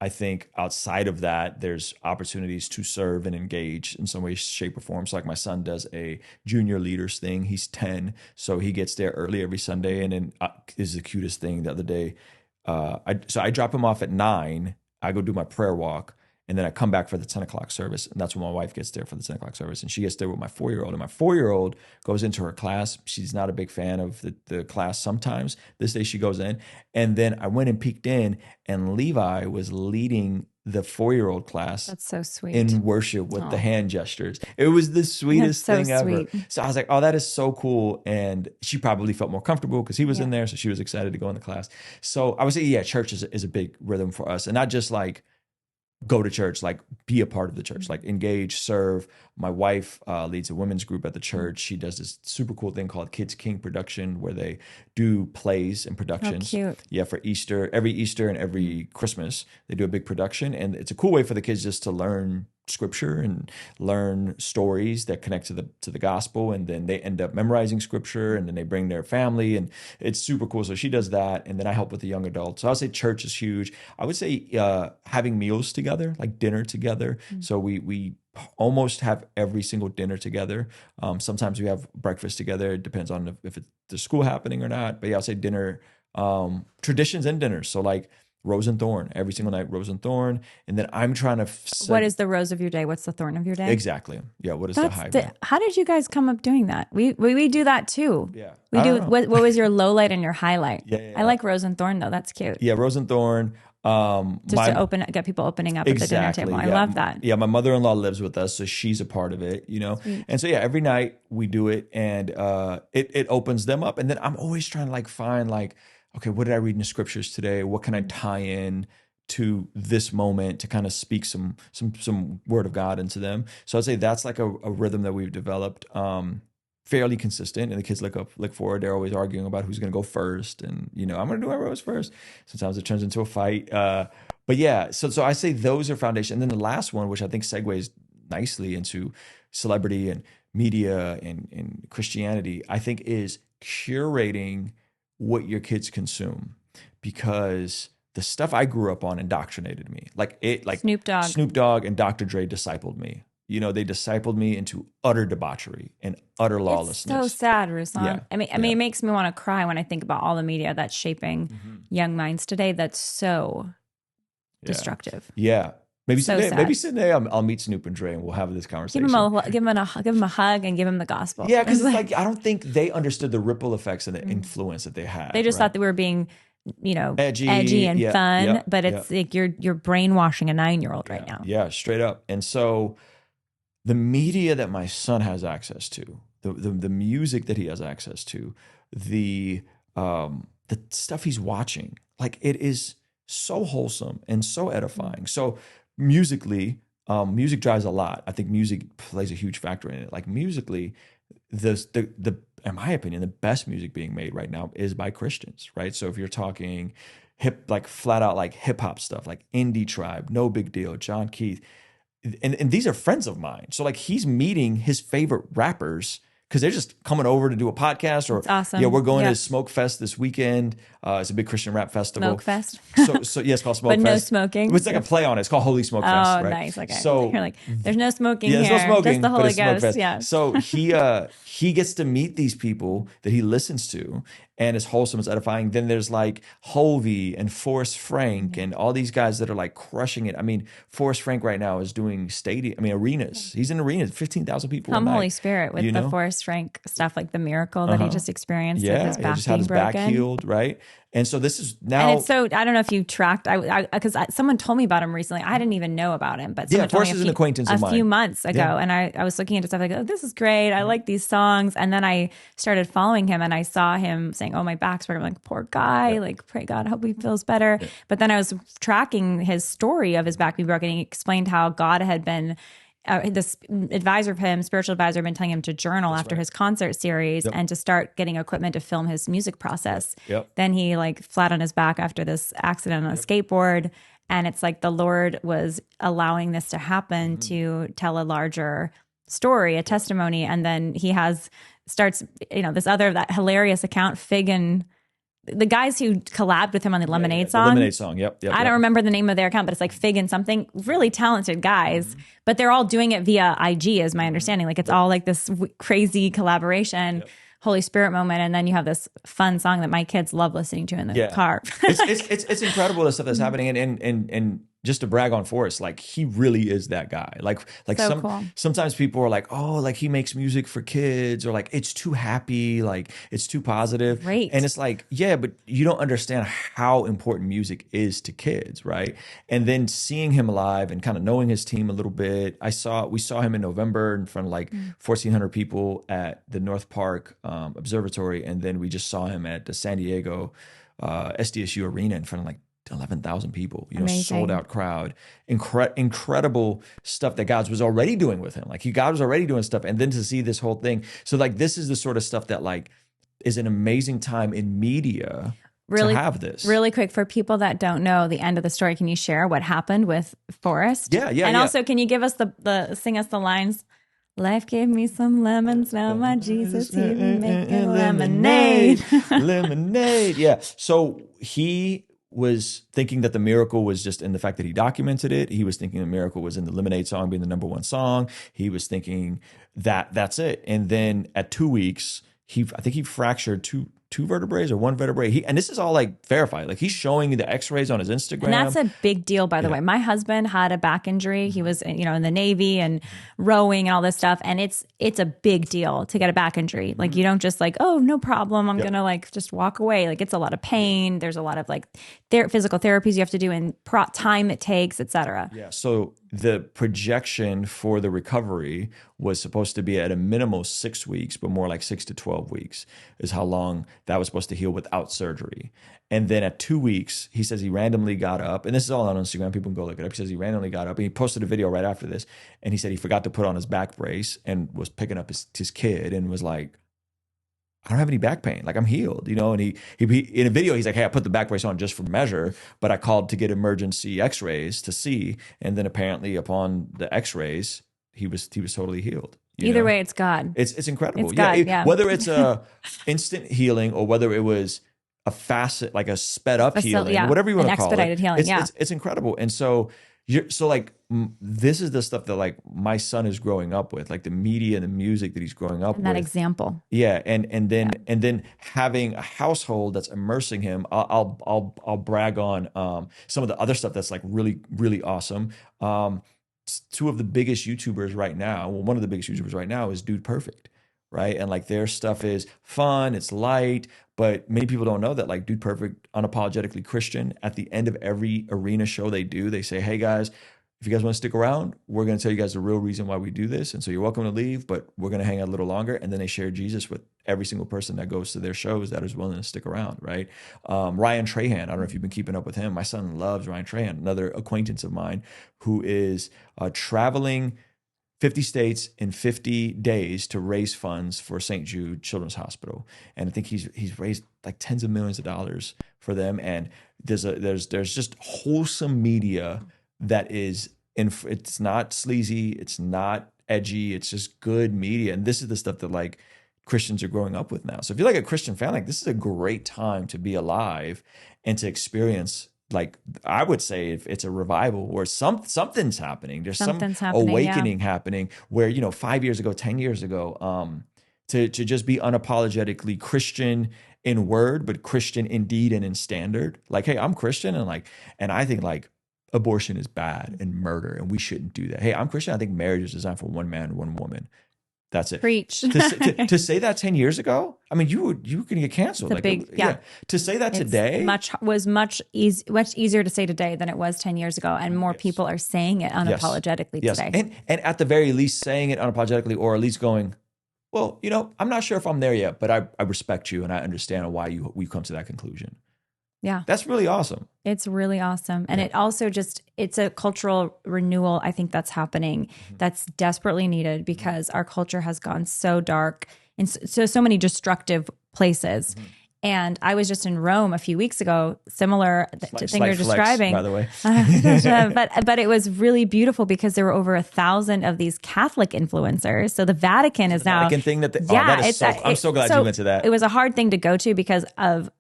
I think outside of that, there's opportunities to serve and engage in some way, shape, or form. So like my son does a junior leaders thing. He's 10, so he gets there early every Sunday. And then is the cutest thing the other day. I drop him off at 9. I go do my prayer walk. And then I come back for the 10 o'clock service. And that's when my wife gets there for the 10 o'clock service. And she gets there with my 4-year-old. And my 4-year-old goes into her class. She's not a big fan of the class sometimes. This day she goes in. And then I went and peeked in. And Levi was leading the 4-year-old class. That's so sweet. In worship with the hand gestures. It was the sweetest thing ever. So I was like, oh, that is so cool. And she probably felt more comfortable because he was in there. So she was excited to go in the class. So I would say, yeah, church is a big rhythm for us. And not just like, go to church, like be a part of the church, like engage, serve. My wife leads a women's group at the church. She does this super cool thing called Kids King Production where they do plays and productions. Oh, cute. Yeah, for Easter, every Easter and every Christmas, they do a big production. And it's a cool way for the kids just to learn scripture and learn stories that connect to the gospel, and then they end up memorizing scripture, and then they bring their family, and it's super cool. So she does that, and then I help with the young adults. So I would say church is huge. I would say having meals together, like dinner together. So we almost have every single dinner together. Sometimes we have breakfast together. It depends on if it's the school happening or not. But yeah, I'll say dinner, traditions and dinners. So like Rose and Thorn, every single night, Rose and Thorn. And then I'm trying to what is the rose of your day? What's the thorn of your day? Exactly. Yeah. What is the high? How did you guys come up doing that? We do that too. Yeah. We do. What was your low light and your highlight? Yeah. I like Rose and Thorn though. That's cute. Yeah. Rose and Thorn. Just to get people opening up at the dinner table. I love that. Yeah. My mother-in-law lives with us, so she's a part of it, Sweet. And so, yeah, every night we do it, and it opens them up. And then I'm always trying to find okay, what did I read in the scriptures today? What can I tie in to this moment to kind of speak some word of God into them. So I'd say that's like a rhythm that we've developed, fairly consistent. And the kids look forward. They're always arguing about who's going to go first. And, I'm going to do my rows first. Sometimes it turns into a fight. But yeah, so I say those are foundation. And then the last one, which I think segues nicely into celebrity and media and Christianity, I think is curating what your kids consume, because the stuff I grew up on indoctrinated me. Like Snoop Dogg and Dr. Dre discipled me. They discipled me into utter debauchery and utter lawlessness. It's so sad, Ruslan. Yeah. I mean, it makes me want to cry when I think about all the media that's shaping young minds today. That's so destructive. Yeah. Maybe So someday I'll meet Snoop and Dre and we'll have this conversation. Give him a hug and give him the gospel. Yeah, because it's like I don't think they understood the ripple effects and the influence that they had. They just thought that we were being, edgy and fun, but it's like you're brainwashing a 9-year-old right now. Yeah, straight up. And so the media that my son has access to, the music that he has access to, the stuff he's watching, like it is so wholesome and so edifying. So musically, music drives a lot. I think music plays a huge factor in it. Like musically, the in my opinion, the best music being made right now is by Christians, right? So if you're talking flat out like hip hop stuff, like Indie Tribe, No Big Deal, John Keith, and these are friends of mine. So like he's meeting his favorite rappers because they're just coming over to do a podcast. Or that's awesome. Yeah, we're going to Smoke Fest this weekend. It's a big Christian rap festival. Smoke Fest. so yeah, it's called Smoke Fest. But no smoking. It's like a play on it. It's called Holy Smoke Fest. Oh, right? Nice. Okay. So you're like, there's no smoking here. There's no smoking, just the Holy but it's Smoke Ghost. Fest. Yeah. So he gets to meet these people that he listens to, and it's wholesome, it's edifying. Then there's like Hovey and Forrest Frank and all these guys that are like crushing it. I mean, Forrest Frank right now is doing arenas. He's in arenas, 15,000 people. Come Holy Spirit with the Forrest Frank stuff, like the miracle that he just experienced. Yeah, with his back he just had his broken. back healed, right? And so this is now. And it's so, I don't know if you tracked, because someone told me about him recently. I didn't even know about him, but someone told Forrest is an acquaintance of mine. A few months ago. Yeah. And I was looking into stuff like, oh, this is great. I like these songs. And then I started following him and I saw him saying, oh, my back's broken. I'm like, poor guy. Like, pray God, I hope he feels better. Yeah. But then I was tracking his story of his back being broken. He explained how God had been this advisor of him, spiritual advisor, had been telling him to journal after his concert series and to start getting equipment to film his music process. Then he like flat on his back after this accident on a skateboard. And it's like the Lord was allowing this to happen to tell a larger story, a testimony. And then he starts, that hilarious account, Fig and the guys who collabed with him on the Lemonade song. The Lemonade song, yep. I don't remember the name of their account, but it's like Fig and something. Really talented guys, but they're all doing it via IG, is my understanding. Like it's all like this crazy collaboration, Holy Spirit moment, and then you have this fun song that my kids love listening to in the car. It's incredible the stuff that's happening, and just to brag on Forrest, like he really is that guy. Like so cool. Sometimes people are like, oh, like he makes music for kids, or like it's too happy, like it's too positive. Right. And it's like, yeah, but you don't understand how important music is to kids, right? And then seeing him live and kind of knowing his team a little bit, we saw him in November in front of like 1,400 people at the North Park Observatory, and then we just saw him at the San Diego SDSU Arena in front of like 11,000 people, sold out crowd, incredible stuff that God was already doing with him. Like God was already doing stuff. And then to see this whole thing. So like, this is the sort of stuff that like is an amazing time in media to have this. Really quick, for people that don't know the end of the story, can you share what happened with Forrest? Yeah. And also, can you give us sing us the lines? Life gave me some lemons, now my Jesus, he making lemonade. Lemonade. Yeah. So he was thinking that the miracle was just in the fact that he documented it. He was thinking the miracle was in the Lemonade song being the #1 song. He was thinking that that's it. And then at 2 weeks, I think he fractured two vertebrae or one vertebrae. And this is all like verified. Like he's showing you the x-rays on his Instagram. And that's a big deal, by the way. My husband had a back injury. He was, in the Navy and rowing and all this stuff. And it's a big deal to get a back injury. Like you don't just like, oh, no problem. I'm going to like just walk away. Like it's a lot of pain. There's a lot of like physical therapies you have to do and time it takes, et cetera. Yeah. So the projection for the recovery was supposed to be at a minimal 6 weeks, but more like 6 to 12 weeks is how long that was supposed to heal without surgery. And then at 2 weeks, he says he randomly got up, and this is all on Instagram. People can go look it up. He says he randomly got up, and he posted a video right after this. And he said he forgot to put on his back brace and was picking up his kid and was like, I don't have any back pain. Like, I'm healed, you know? And he in a video, he's like, hey, I put the back brace on just for measure, but I called to get emergency x-rays to see. And then apparently upon the x-rays, he was totally healed. Either way, it's God. It's incredible. It's God, yeah. Whether it's a instant healing or whether it was a facet, like a sped up healing, whatever you want to call it. Expedited healing, it's incredible. And so this is the stuff that like my son is growing up with, like the media and the music that he's growing up with. That example. Yeah. And then having a household that's immersing him. I'll brag on some of the other stuff that's like really, really awesome. Two of the biggest YouTubers right now, well, one of the biggest YouTubers right now is Dude Perfect, right? And like their stuff is fun, it's light, but many people don't know that like Dude Perfect, unapologetically Christian, at the end of every arena show they do, they say, hey guys, if you guys want to stick around, we're going to tell you guys the real reason why we do this. And so you're welcome to leave, but we're going to hang out a little longer. And then they share Jesus with every single person that goes to their shows that is willing to stick around, right? Ryan Trahan, I don't know if you've been keeping up with him. My son loves Ryan Trahan, another acquaintance of mine who is traveling 50 states in 50 days to raise funds for St. Jude Children's Hospital. And I think he's raised like tens of millions of dollars for them. And there's just wholesome media that is it's not sleazy, it's not edgy, it's just good media. And this is the stuff that like Christians are growing up with now. So if you're like a Christian fan, like this is a great time to be alive and to experience, like I would say, if it's a revival or something's happening. There's something awakening happening where, 5 years ago, 10 years ago, to just be unapologetically Christian in word, but Christian in deed and in standard. Like, hey, I'm Christian, and I think like abortion is bad and murder, and we shouldn't do that. Hey, I'm Christian. I think marriage is designed for one man, one woman. That's it. Preach. To say that 10 years ago, I mean, you can get canceled. To say that today was much easier to say today than it was 10 years ago, and more people are saying it unapologetically today. And at the very least, saying it unapologetically, or at least going, well, I'm not sure if I'm there yet, but I respect you and I understand why we come to that conclusion. Yeah. That's really awesome. It's really awesome. And it also it's a cultural renewal. I think that's happening. That's desperately needed because our culture has gone so dark in so many destructive places. And I was just in Rome a few weeks ago, similar to thing you're describing. By the way. But it was really beautiful because there were over 1,000 of these Catholic influencers. So the Vatican is now Vatican thing I'm so glad you went to that. It was a hard thing to go to because of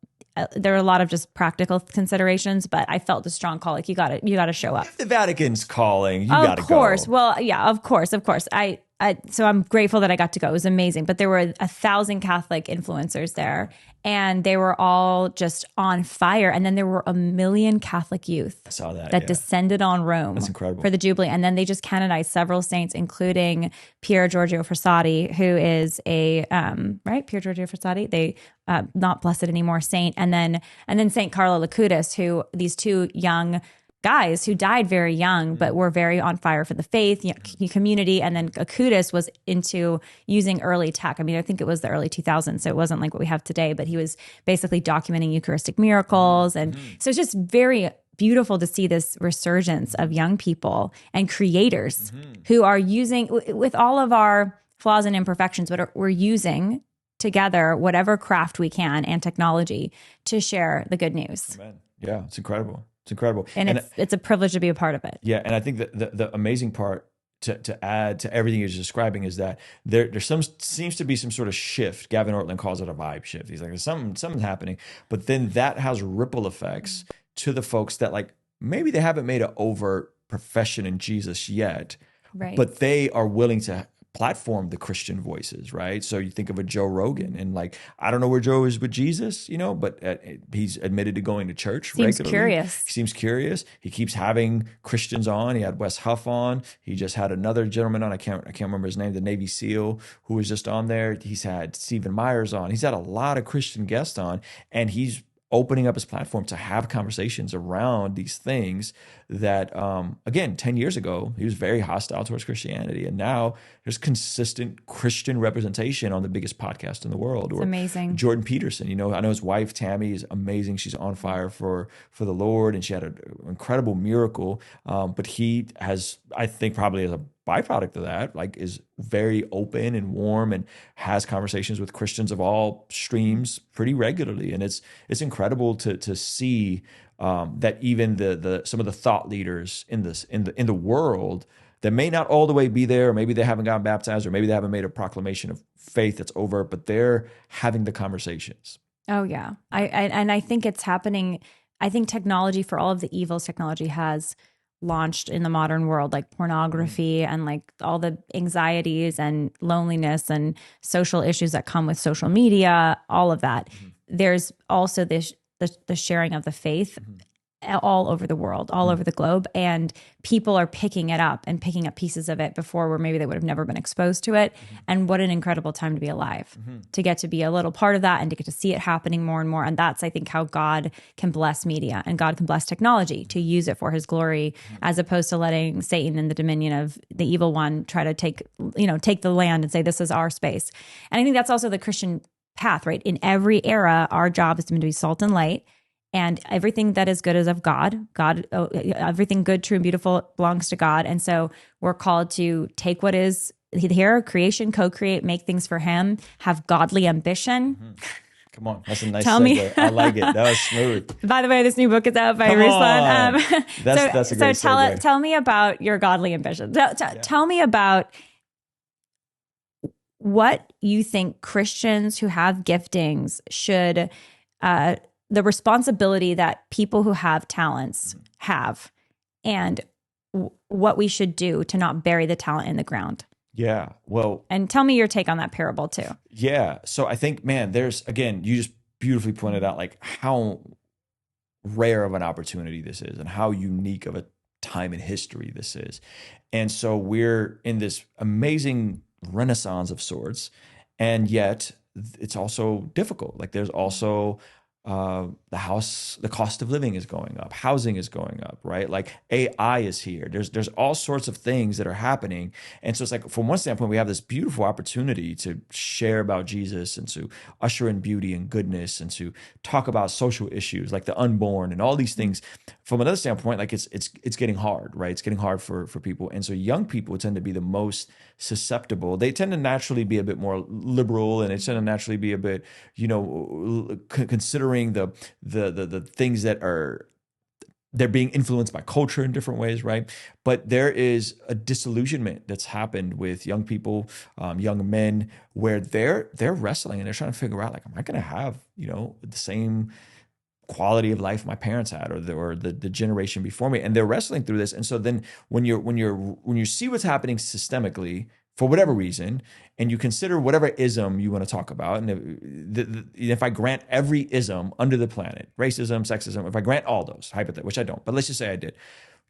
there are a lot of just practical considerations, but I felt a strong call. Like you got to show up. If the Vatican's calling, you got to go. Of course. Well, yeah, of course. So I'm grateful that I got to go. It was amazing. But there were 1,000 Catholic influencers there, and they were all just on fire. And then there were 1 million Catholic youth I saw that descended on Rome. That's incredible. For the Jubilee. And then they just canonized several saints, including Pier Giorgio Frassati, who is a Pier Giorgio Frassati. They not blessed anymore saint, and then Saint Carlo Acutis, who these two young guys who died very young, but were very on fire for the faith community. And then Acutis was into using early tech. I mean, I think it was the early 2000s, so it wasn't like what we have today, but he was basically documenting Eucharistic miracles. And so it's just very beautiful to see this resurgence of young people and creators who are using, with all of our flaws and imperfections, but we're using together whatever craft we can and technology to share the good news. Amen. Yeah, it's incredible. It's incredible. And it's a privilege to be a part of it. Yeah. And I think that the amazing part to add to everything you're describing is that there seems to be some sort of shift. Gavin Ortland calls it a vibe shift. He's like, something's happening. But then that has ripple effects to the folks that like, maybe they haven't made an overt profession in Jesus yet, right? But they are willing to platform the Christian voices, right? So you think of a Joe Rogan, and like, I don't know where Joe is with Jesus, but he's admitted to going to church regularly. He seems curious. He keeps having Christians on. He had Wes Huff on. He just had another gentleman on. I can't remember his name, the Navy SEAL, who was just on there. He's had Stephen Myers on. He's had a lot of Christian guests on, and he's opening up his platform to have conversations around these things that, again, 10 years ago, he was very hostile towards Christianity. And now there's consistent Christian representation on the biggest podcast in the world. It's amazing. Jordan Peterson, I know his wife, Tammy, is amazing. She's on fire for the Lord, and she had an incredible miracle. But he has, I think, probably as a byproduct of that, like, is very open and warm and has conversations with Christians of all streams pretty regularly. And it's incredible to see that even some of the thought leaders in the world that may not all the way be there, or maybe they haven't gotten baptized, or maybe they haven't made a proclamation of faith that's overt, but they're having the conversations. Oh yeah, I think it's happening. I think technology, for all of the evils technology has launched in the modern world, like pornography and like all the anxieties and loneliness and social issues that come with social media, all of that. There's also the sharing of the faith all over the world, all over the globe. And people are picking it up and picking up pieces of it before where maybe they would have never been exposed to it. And what an incredible time to be alive, to get to be a little part of that and to get to see it happening more and more. And that's, I think, how God can bless media and God can bless technology to use it for his glory, as opposed to letting Satan and the dominion of the evil one try to take the land and say, this is our space. And I think that's also the Christian path, right? In every era, our job is to be salt and light. And everything that is good is of God. Everything good, true, and beautiful belongs to God. And so we're called to take what is here, creation, co-create, make things for him, have godly ambition. Come on, that's a nice segue. I like it. That was smooth. By the way, this new book is out by Ruslan. That's a great segue. Tell me about your godly ambition. Tell me about what you think Christians who have giftings should the responsibility that people who have talents have, and what we should do to not bury the talent in the ground. Yeah. Well, and tell me your take on that parable too. Yeah. So I think, man, again, you just beautifully pointed out like how rare of an opportunity this is and how unique of a time in history this is. And so we're in this amazing renaissance of sorts, and yet it's also difficult. Like there's also the cost of living is going up, housing is going up, right? Like AI is here. There's all sorts of things that are happening. And so it's like, from one standpoint, we have this beautiful opportunity to share about Jesus and to usher in beauty and goodness and to talk about social issues like the unborn and all these things. From another standpoint, like it's getting hard, right? It's getting hard for people. And so young people tend to be the most susceptible. They tend to naturally be a bit more liberal, and they tend to naturally be a bit, considering the things that they're being influenced by culture in different ways, right? But there is a disillusionment that's happened with young people, young men, where they're wrestling and they're trying to figure out, like, am I going to have the same quality of life my parents had, or the generation before me? And they're wrestling through this. And so then when you see what's happening systemically for whatever reason, and you consider whatever ism you want to talk about, and if I grant every ism under the planet, racism, sexism, if I grant all those, hypothetically, which I don't, but let's just say I did,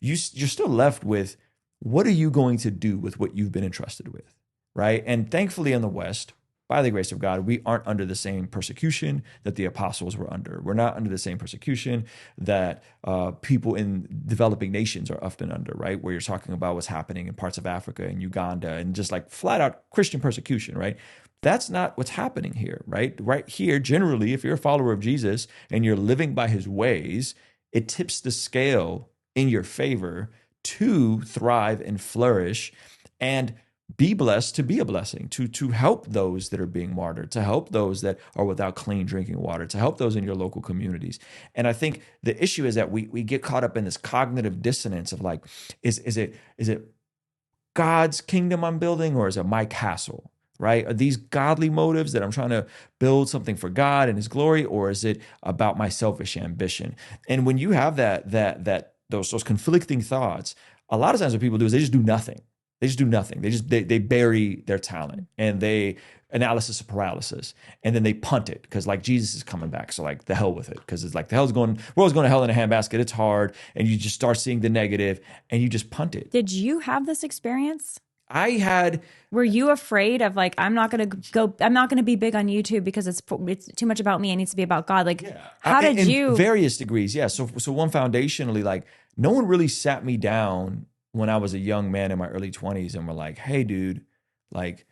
you're still left with, what are you going to do with what you've been entrusted with, right? And thankfully in the West, by the grace of God, we aren't under the same persecution that the apostles were under. We're not under the same persecution that people in developing nations are often under, right? Where you're talking about what's happening in parts of Africa and Uganda and just like flat out Christian persecution, right? That's not what's happening here, right? Right here, generally, if you're a follower of Jesus and you're living by his ways, it tips the scale in your favor to thrive and flourish and be blessed to be a blessing, to help those that are being martyred, to help those that are without clean drinking water, to help those in your local communities. And I think the issue is that we get caught up in this cognitive dissonance of like, is it God's kingdom I'm building, or is it my castle, right? Are these godly motives that I'm trying to build something for God and his glory, or is it about my selfish ambition? And when you have those conflicting thoughts, a lot of times what people do is they just do nothing. They just do nothing. They bury their talent, and they analysis of paralysis, and then they punt it because like Jesus is coming back. So like the hell with it, because it's like world's going to hell in a handbasket. It's hard, and you just start seeing the negative, and you just punt it. Did you have this experience? I had. Were you afraid of like, I'm not going to be big on YouTube because it's too much about me. It needs to be about God. Like, how did you? In various degrees. Yeah. So one, foundationally, like no one really sat me down when I was a young man in my early 20s and were like, hey dude, like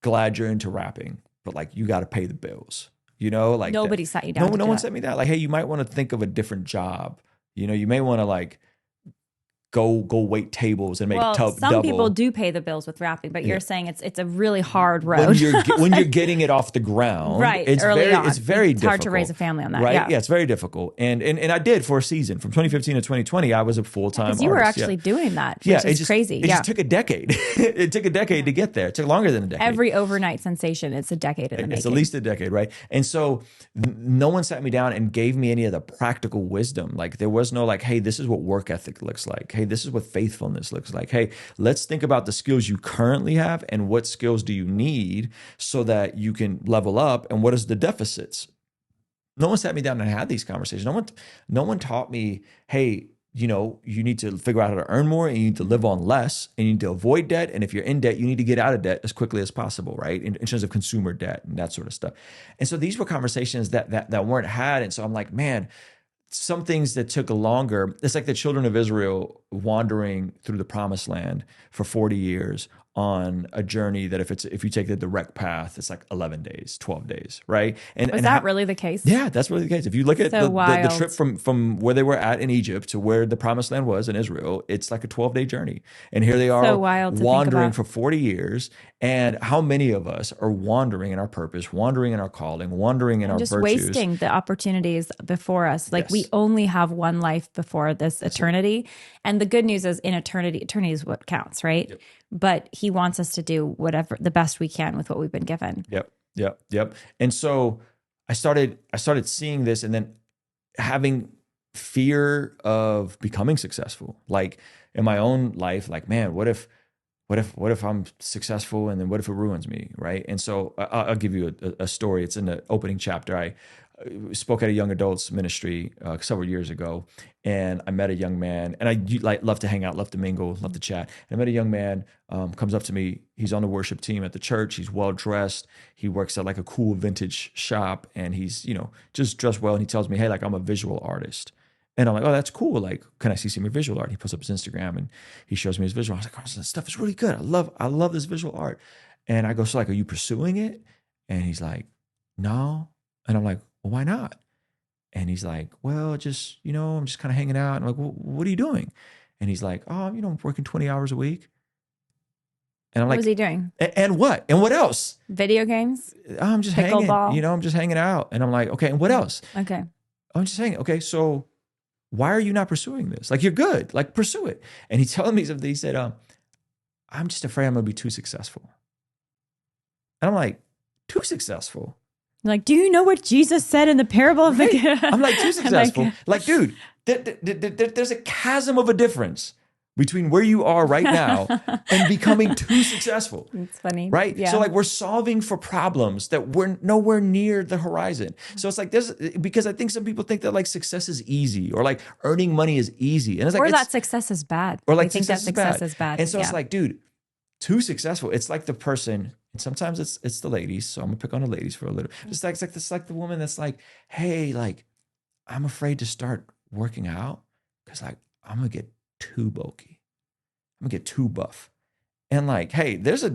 glad you're into rapping, but like you got to pay the bills, like nobody sat you down. No one sat me down. Like, hey, you might want to think of a different job. You may want to like go wait tables and make some double. people do pay the bills with rapping, but you're saying it's a really hard road when you're getting it off the ground, right? It's early on. It's very it's difficult. hard to raise a family on that, right? Yeah, it's very difficult. And I did for a season from 2015 to 2020. I was a full-time artist. You were actually doing that, which is crazy. It just took a decade. It took a decade to get there. It took longer than a decade. Every overnight sensation, it's a decade in the making. It's at least a decade, right? And so no one sat me down and gave me any of the practical wisdom. Like there was no like, hey, this is what work ethic looks like. Hey, this is what faithfulness looks like. Hey, let's think about the skills you currently have and what skills do you need so that you can level up, and what is the deficits. No one sat me down and had these conversations. No one taught me, hey, you need to figure out how to earn more and you need to live on less and you need to avoid debt. And if you're in debt, you need to get out of debt as quickly as possible, right? In terms of consumer debt and that sort of stuff. And so these were conversations that weren't had. And so I'm like, man, some things that took longer. It's like the children of Israel wandering through the promised land for 40 years on a journey that if you take the direct path, it's like 11 days, 12 days, right? Was that really the case? Yeah, that's really the case. If you look at the trip from where they were at in Egypt to where the promised land was in Israel, it's like a 12-day journey. And here they are wandering for 40 years. And how many of us are wandering in our purpose, wandering in our calling, wandering in our just virtues? Wasting the opportunities before us. Like we only have one life before this eternity. And the good news is in eternity is what counts, right? Yep. But he wants us to do whatever the best we can with what we've been given. Yep. And so I started seeing this and then having fear of becoming successful. Like in my own life, like, man, what if I'm successful and then what if it ruins me, right? And so I'll give you a story. It's in the opening chapter. I spoke at a young adults ministry several years ago, and I met a young man, and I love to hang out, love to mingle, love to chat. And I met a young man, comes up to me. He's on the worship team at the church. He's well dressed. He works at like a cool vintage shop, and he's just dressed well. And he tells me, hey, like I'm a visual artist. And I'm like, oh, that's cool. Like, can I see some of your visual art? He puts up his Instagram and he shows me his visual art. I was like, oh, this stuff is really good. I love this visual art. And I go, so like, are you pursuing it? And he's like, no. And I'm like, well, why not? And he's like, well, just, I'm just kind of hanging out. And I'm like, well, what are you doing? And he's like, oh, I'm working 20 hours a week. And I'm like, what was he doing? And what? And what else? Video games? I'm just hanging, I'm just hanging out. And I'm like, okay, and what else? Okay. I'm just hanging. Okay, so why are you not pursuing this? Like, you're good. Like, pursue it. And he's telling me something. He said, I'm just afraid I'm going to be too successful. And I'm like, too successful? Like, do you know what Jesus said in the parable of the... I'm like, too successful. Like, dude, there's a chasm of a difference between where you are right now and becoming too successful. It's funny. Right? Yeah. So like we're solving for problems that we're nowhere near the horizon. So it's like this, because I think some people think that like success is easy or like earning money is easy. And it's like, that success is bad. Or like think that success is bad. And so it's like, dude, too successful. It's like the person, and sometimes it's the ladies. So I'm gonna pick on the ladies for a little. It's like the woman that's like, hey, like I'm afraid to start working out because like I'm gonna get too bulky. I'm gonna get too buff. And like, hey, there's a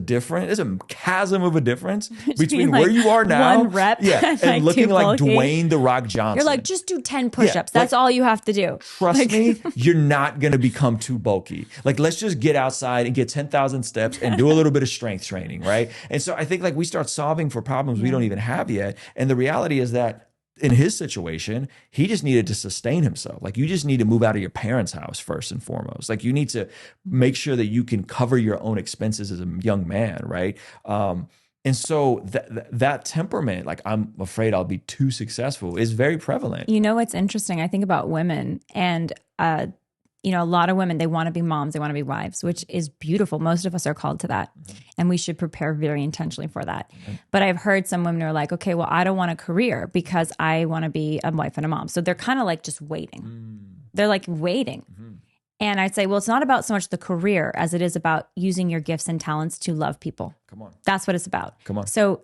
chasm of a difference between like where you are now, one rep, and like looking like Dwayne "The Rock" Johnson. You're like, just do 10 push-ups. That's all you have to do. Trust me, you're not gonna become too bulky. Like, let's just get outside and get 10,000 steps and do a little bit of strength training, right? And so I think like we start solving for problems we don't even have yet. And the reality is that in his situation, he just needed to sustain himself. Like, you just need to move out of your parents' house first and foremost. Like, you need to make sure that you can cover your own expenses as a young man, right? And so that temperament, like, I'm afraid I'll be too successful, is very prevalent. You know what's interesting? I think about women, and a lot of women, they want to be moms, they want to be wives, which is beautiful. Most of us are called to that. Mm-hmm. And we should prepare very intentionally for that. Mm-hmm. But I've heard some women are like, okay, well, I don't want a career because I want to be a wife and a mom. So they're kind of like just waiting. They're like waiting. Mm-hmm. And I'd say, well, it's not about so much the career as it is about using your gifts and talents to love people. Come on. That's what it's about. Come on. So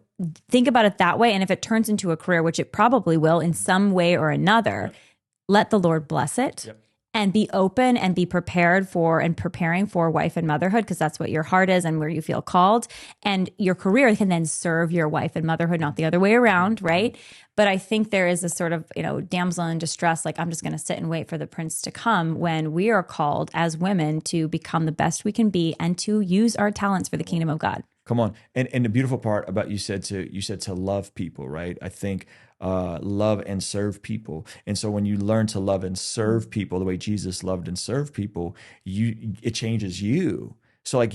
think about it that way. And if it turns into a career, which it probably will in some way or another, let the Lord bless it. Yep. And be open and be prepared for and preparing for wife and motherhood, because that's what your heart is and where you feel called. And your career can then serve your wife and motherhood, not the other way around, right? But I think there is a sort of, damsel in distress, like I'm just going to sit and wait for the prince to come, when we are called as women to become the best we can be and to use our talents for the kingdom of God. Come on. And the beautiful part about you said to love people, right? I think love and serve people. And so when you learn to love and serve people the way Jesus loved and served people, it changes you. So like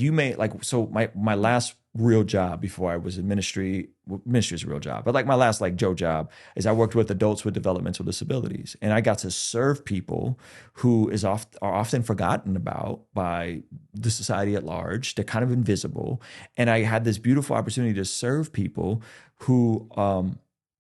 my last real job before I was in ministry is a real job, but like my last like Joe job is I worked with adults with developmental disabilities, and I got to serve people who are often forgotten about by the society at large. They're kind of invisible. And I had this beautiful opportunity to serve people who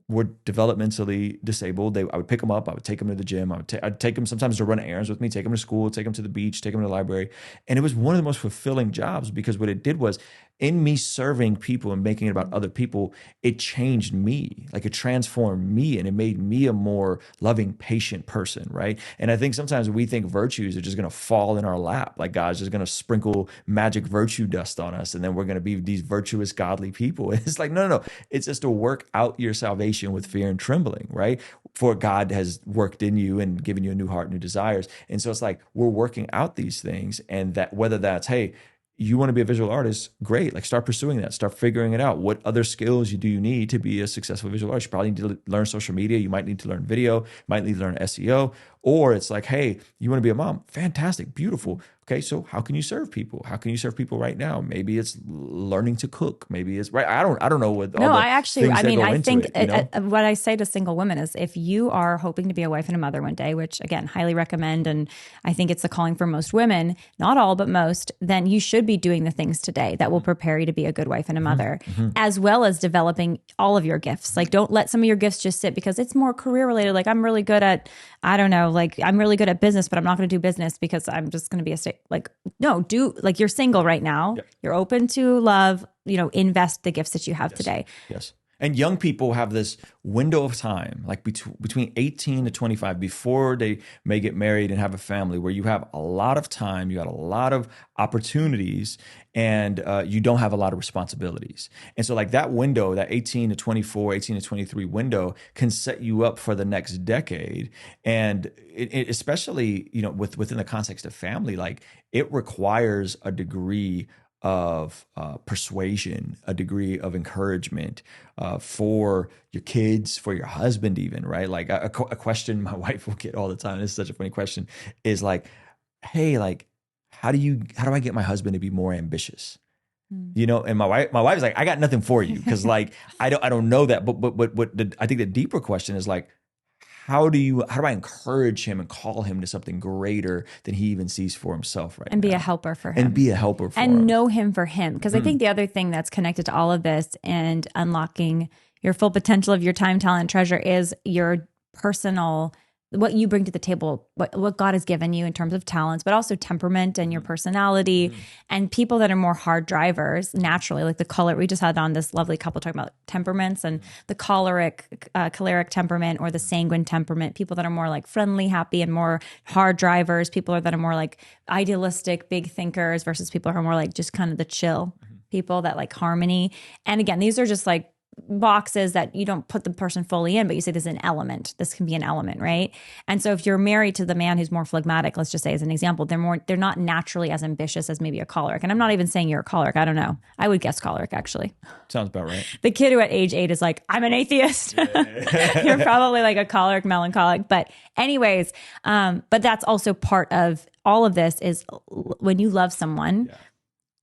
were developmentally disabled. I would pick them up. I would take them to the gym. I'd take them sometimes to run errands with me, take them to school, take them to the beach, take them to the library. And it was one of the most fulfilling jobs, because what it did was, in me serving people and making it about other people, it changed me. Like it transformed me, and it made me a more loving, patient person, right? And I think sometimes we think virtues are just going to fall in our lap. Like God's just going to sprinkle magic virtue dust on us, and then we're going to be these virtuous, godly people. And it's like, no. It's just to work out your salvation with fear and trembling, right? For God has worked in you and given you a new heart, new desires. And so it's like, we're working out these things, and that whether that's, hey, you want to be a visual artist, great. Like start pursuing that, start figuring it out. What other skills do you need to be a successful visual artist? You probably need to learn social media. You might need to learn video, might need to learn SEO. Or it's like, hey, you want to be a mom? Fantastic, beautiful. Okay, so how can you serve people? How can you serve people right now? Maybe it's learning to cook. Maybe it's right. I don't know what. No, I think what I say to single women is, if you are hoping to be a wife and a mother one day, which again, highly recommend, and I think it's a calling for most women, not all, but most, then you should be doing the things today that will prepare you to be a good wife and a mother, as well as developing all of your gifts. Like don't let some of your gifts just sit because it's more career related. Like I'm really good at, I'm really good at business, but I'm not going to do business because I'm just going to be you're single right now. Yep. You're open to love, invest the gifts that you have today. Yes. And young people have this window of time, like between 18 to 25, before they may get married and have a family, where you have a lot of time, you got a lot of opportunities, and you don't have a lot of responsibilities. And so like that window, that 18 to 24, 18 to 23 window can set you up for the next decade. And it especially, within the context of family, like it requires a degree of persuasion, a degree of encouragement for your kids, for your husband even, right? Like a question my wife will get all the time, this is such a funny question, is like, hey, like, how do I get my husband to be more ambitious? And my wife is like, I got nothing for you, because like I don't know that, but I think the deeper question is like, how do I encourage him and call him to something greater than he even sees for himself right now? And be a helper for him. And know him for him. Because I think the other thing that's connected to all of this and unlocking your full potential of your time, talent, and treasure is your personal, what you bring to the table, what God has given you in terms of talents, but also temperament and your personality. And people that are more hard drivers naturally, like we just had on this lovely couple talking about temperaments, and the choleric temperament or the sanguine temperament, people that are more like friendly, happy, and more hard drivers, people that are more like idealistic, big thinkers, versus people who are more like just kind of the chill people that like harmony. And again, these are just like boxes that you don't put the person fully in, but you say this is an element. This can be an element, right? And so if you're married to the man who's more phlegmatic, let's just say as an example, they're not naturally as ambitious as maybe a choleric. And I'm not even saying you're a choleric. I don't know. I would guess choleric, actually. Sounds about right. The kid who at age 8 is like, I'm an atheist. You're probably like a choleric, melancholic. But anyways, but that's also part of all of this is when you love someone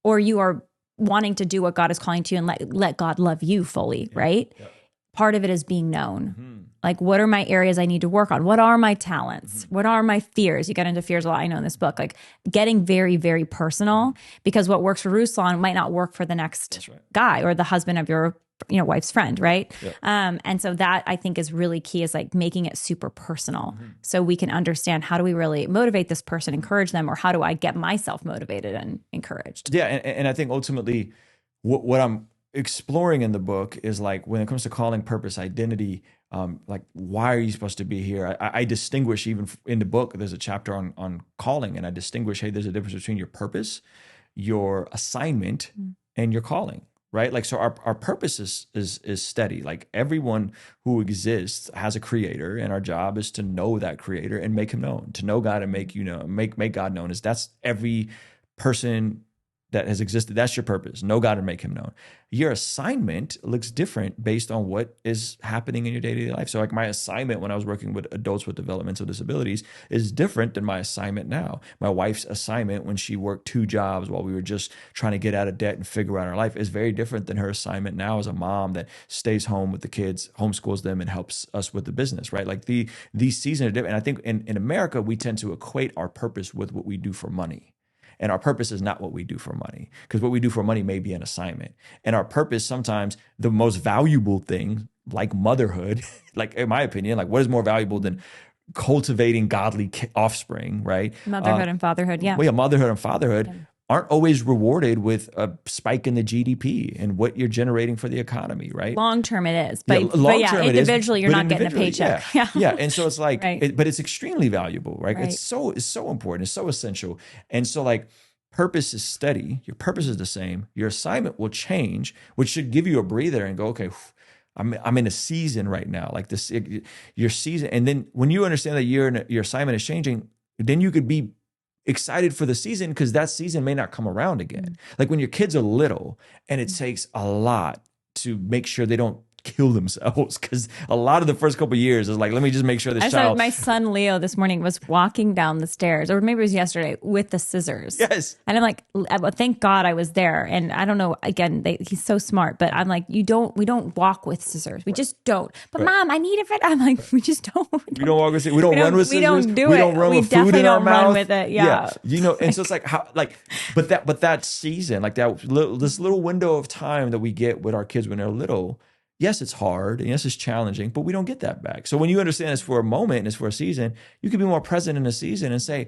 or you are wanting to do what God is calling to you and let God love you fully, right? Yep. Part of it is being known. Like, what are my areas I need to work on? What are my talents? What are my fears? You get into fears a lot, I know, in this book. Like, getting very, very personal, because what works for Ruslan might not work for the next guy or the husband of your wife's friend, right? And so that, I think, is really key, is like making it super personal, so we can understand, how do we really motivate this person, encourage them, or how do I get myself motivated and encouraged? Yeah, and I think ultimately what I'm exploring in the book is, like, when it comes to calling, purpose, identity, like, why are you supposed to be here? I distinguish, even in the book, there's a chapter on calling, and I distinguish, hey, there's a difference between your purpose, your assignment, and your calling. Right? Like, so our purpose is steady. Like, everyone who exists has a creator, and our job is to know that creator and make him known, to know God and make God known. That's every person that has existed. That's your purpose. Know God and make him known. Your assignment looks different based on what is happening in your day-to-day life. So, like, my assignment when I was working with adults with developmental disabilities is different than my assignment now. My wife's assignment when she worked 2 jobs while we were just trying to get out of debt and figure out our life is very different than her assignment now as a mom that stays home with the kids, homeschools them, and helps us with the business, right? Like, these seasons are different. And I think in America, we tend to equate our purpose with what we do for money. And our purpose is not what we do for money, because what we do for money may be an assignment. And our purpose, sometimes the most valuable thing, like motherhood, like, in my opinion, like, what is more valuable than cultivating godly offspring, right? Motherhood and fatherhood, yeah. Well, yeah, motherhood and fatherhood aren't always rewarded with a spike in the GDP and what you're generating for the economy, right? Long term it is, but it individually is, you're not getting a paycheck. Yeah. And so it's like, Right. but it's extremely valuable, right? It's so important. It's so essential. And so, like, purpose is steady. Your purpose is the same. Your assignment will change, which should give you a breather and go, okay, I'm in a season right now, like this, your season. And then when you understand that your assignment is changing, then you could be excited for the season, because that season may not come around again. Like, when your kids are little, and it takes a lot to make sure they don't kill themselves, because a lot of the first couple of years is like, let me just make sure this child. My son Leo this morning was walking down the stairs, or maybe it was yesterday, with the scissors. Yes. And I'm like, well, thank God I was there. And I don't know, again, he's so smart, but I'm like, we don't walk with scissors. We just don't. But Mom, I need it for. I'm like, we just don't. We don't walk with scissors. We don't run with scissors. We don't do it. We don't run with food in our mouth. Run with it. Yeah. And so it's like, how, like, but that season, like, this little window of time that we get with our kids when they're little. Yes, it's hard, and yes, it's challenging, but we don't get that back. So when you understand it's for a moment and it's for a season, you can be more present in a season and say,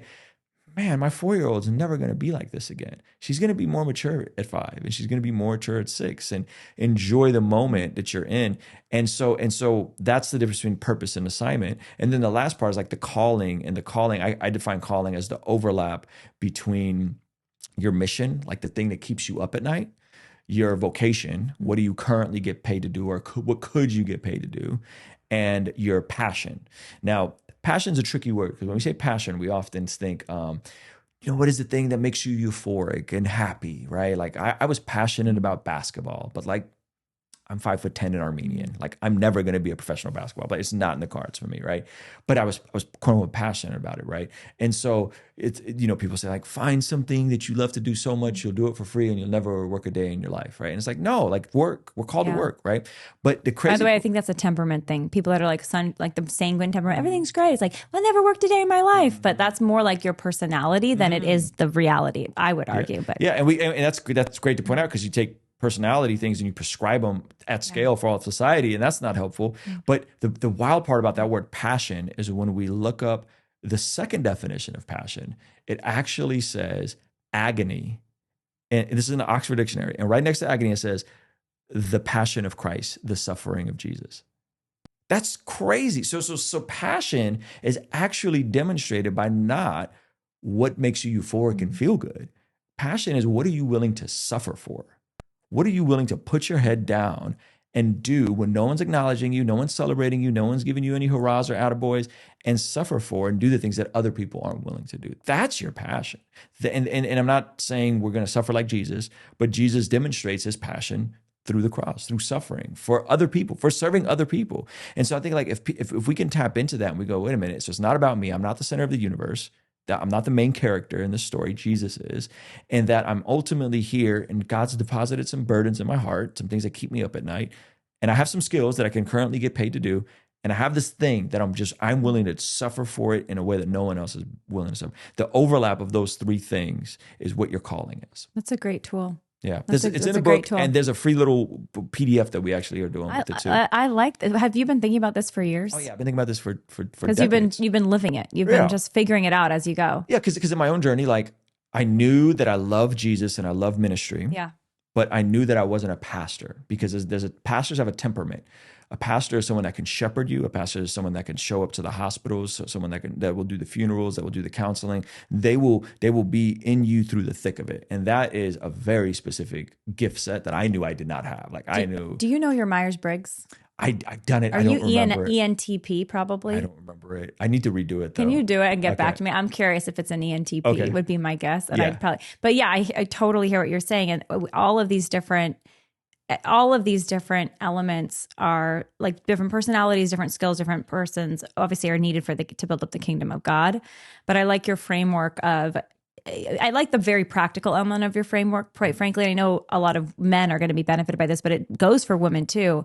man, my 4-year-old's never going to be like this again. She's going to be more mature at 5, and she's going to be more mature at 6, and enjoy the moment that you're in. And so that's the difference between purpose and assignment. And then the last part is like the calling. And the calling, I define calling as the overlap between your mission, like the thing that keeps you up at night, your vocation, what do you currently get paid to do, or what could you get paid to do, and your passion. Now, passion is a tricky word, because when we say passion, we often think, what is the thing that makes you euphoric and happy, right? Like, I was passionate about basketball, but, like, I'm 5'10" and Armenian. Like, I'm never going to be a professional basketball player. It's not in the cards for me, right? But I was quote unquote passionate about it, right? And so people say, like, find something that you love to do so much, you'll do it for free, and you'll never work a day in your life, right? And it's like, no, like, work. We're called to work, right? But the crazy. By the way, I think that's a temperament thing. People that are like the sanguine temperament, everything's great. It's like, I never worked a day in my life, but that's more like your personality than it is the reality, I would argue. But and that's great to point out, because you take personality things and you prescribe them at scale for all of society, and that's not helpful. But the wild part about that word passion is when we look up the second definition of passion, it actually says agony. And this is in the Oxford Dictionary. And right next to agony, it says the passion of Christ, the suffering of Jesus. That's crazy. So passion is actually demonstrated by not what makes you euphoric and feel good. Passion is, what are you willing to suffer for? What are you willing to put your head down and do when no one's acknowledging you, no one's celebrating you, no one's giving you any hurrahs or attaboys, and suffer for and do the things that other people aren't willing to do? That's your passion. And I'm not saying we're going to suffer like Jesus, but Jesus demonstrates his passion through the cross, through suffering for other people, for serving other people. And so I think, like, if we can tap into that and we go, wait a minute, so it's not about me. I'm not the center of the universe. That I'm not the main character in this story, Jesus is, and that I'm ultimately here, and God's deposited some burdens in my heart, some things that keep me up at night, and I have some skills that I can currently get paid to do, And I have this thing that I'm willing to suffer for it in a way that no one else is willing to suffer. The overlap of those three things is what your calling is. That's a great tool. Yeah, it's in a book, and there's a free little PDF that we actually are doing with it too. I like that. Have you been thinking about this for years? Oh yeah, I've been thinking about this for because you've been living it. You've been just figuring it out as you go. Yeah, because in my own journey, like I knew that I love Jesus and I love ministry. Yeah, but I knew that I wasn't a pastor because pastors have a temperament. A pastor is someone that can shepherd you. A pastor is someone that can show up to the hospitals, so someone that will do the funerals, that will do the counseling. They will be in you through the thick of it. And that is a very specific gift set that I knew I did not have. Like I knew. Do you know your Myers-Briggs? I've done it. Are I don't you remember it. ENTP probably? I don't remember it. I need to redo it though. Can you do it and get back to me? I'm curious if it's an ENTP. Okay. Would be my guess. And Yeah. I'd probably, but yeah, I totally hear what you're saying. And all of these different elements are like different personalities, different skills, different persons obviously are needed to build up the kingdom of God. But I like your framework I like the very practical element of your framework. Quite frankly, I know a lot of men are going to be benefited by this, but it goes for women too.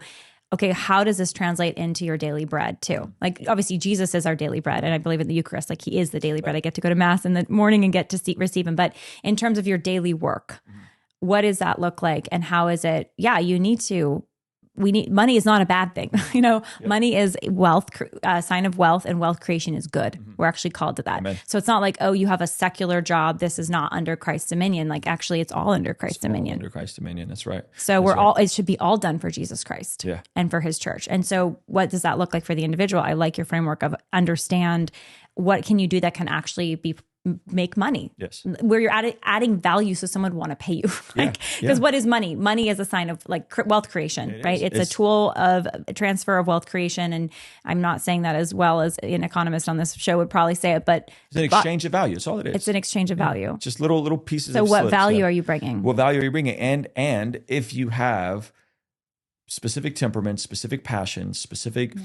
Okay, how does this translate into your daily bread too? Like obviously Jesus is our daily bread, and I believe in the Eucharist, like he is the daily bread. I get to go to mass in the morning and get to receive him. But in terms of your daily work, what does that look like? And how is it? Yeah, money is not a bad thing. Money is wealth, sign of wealth, and wealth creation is good. We're actually called to that. Amen. So it's not like, oh, you have a secular job. This is not under Christ's dominion. Like actually it's all under Christ's dominion. Under Christ's dominion. That's right. So it should be all done for Jesus Christ and for his church. And so what does that look like for the individual? I like your framework of understand what can you do that can actually make money. Yes. Where you're adding value so someone would want to pay you. Because what is money? Money is a sign of like wealth creation, right? It's a tool of transfer of wealth creation. And I'm not saying that as well as an economist on this show would probably say it, but it's an exchange of value. That's all it is. It's an exchange of value. Just little pieces so of what slips, value are you bringing? What value are you bringing? And if you have specific temperaments, specific passions, specific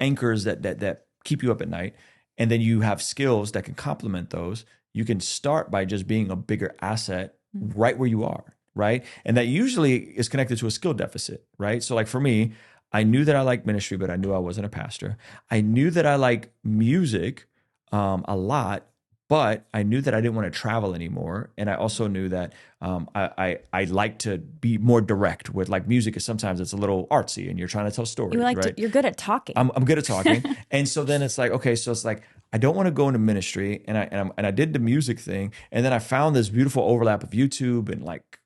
anchors that keep you up at night, and then you have skills that can complement those, you can start by just being a bigger asset right where you are, right? And that usually is connected to a skill deficit, right? So like for me, I knew that I liked ministry, but I knew I wasn't a pastor. I knew that I liked music a lot, but I knew that I didn't want to travel anymore. And I also knew that I like to be more direct with like music is sometimes it's a little artsy and you're trying to tell stories, right? You're good at talking. I'm good at talking. And so then it's like, okay, so it's like, I don't want to go into ministry. And I did the music thing. And then I found this beautiful overlap of YouTube and like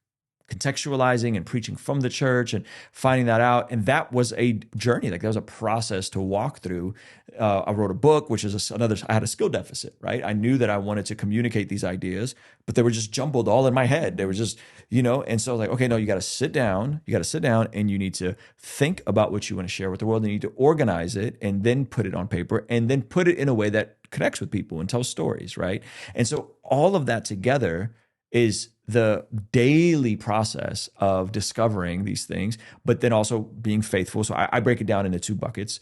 contextualizing and preaching from the church and finding that out. And that was a journey. Like that was a process to walk through. I wrote a book, which is I had a skill deficit, right? I knew that I wanted to communicate these ideas, but they were just jumbled all in my head. They were just, and so I was like, okay, no, you got to sit down and you need to think about what you want to share with the world. And you need to organize it and then put it on paper and then put it in a way that connects with people and tells stories, right? And so all of that together is the daily process of discovering these things, but then also being faithful. So I break it down into two buckets,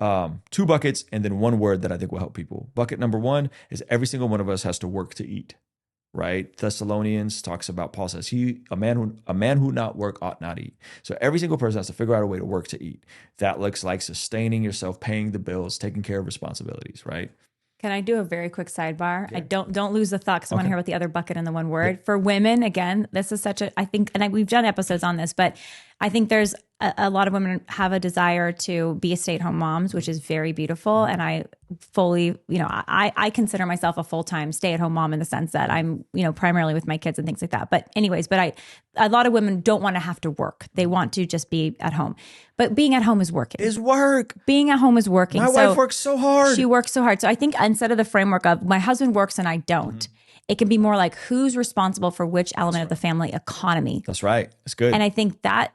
and then one word that I think will help people. Bucket number one is every single one of us has to work to eat, right? Thessalonians talks about, Paul says, a man who not work ought not eat. So every single person has to figure out a way to work to eat. That looks like sustaining yourself, paying the bills, taking care of responsibilities, right? Can I do a very quick sidebar? Yeah. I don't lose the thought because I want to hear about the other bucket and the one word. For women, again, this is we've done episodes on this, but I think there's a lot of women have a desire to be stay-at-home moms, which is very beautiful. And I fully, I consider myself a full-time stay-at-home mom in the sense that I'm, primarily with my kids and things like that. But anyways, a lot of women don't want to have to work. They want to just be at home. But being at home is working. Is work. Being at home is working. My wife works so hard. She works so hard. So I think instead of the framework of my husband works and I don't, it can be more like who's responsible for which element of the family economy. That's right. That's good. And I think that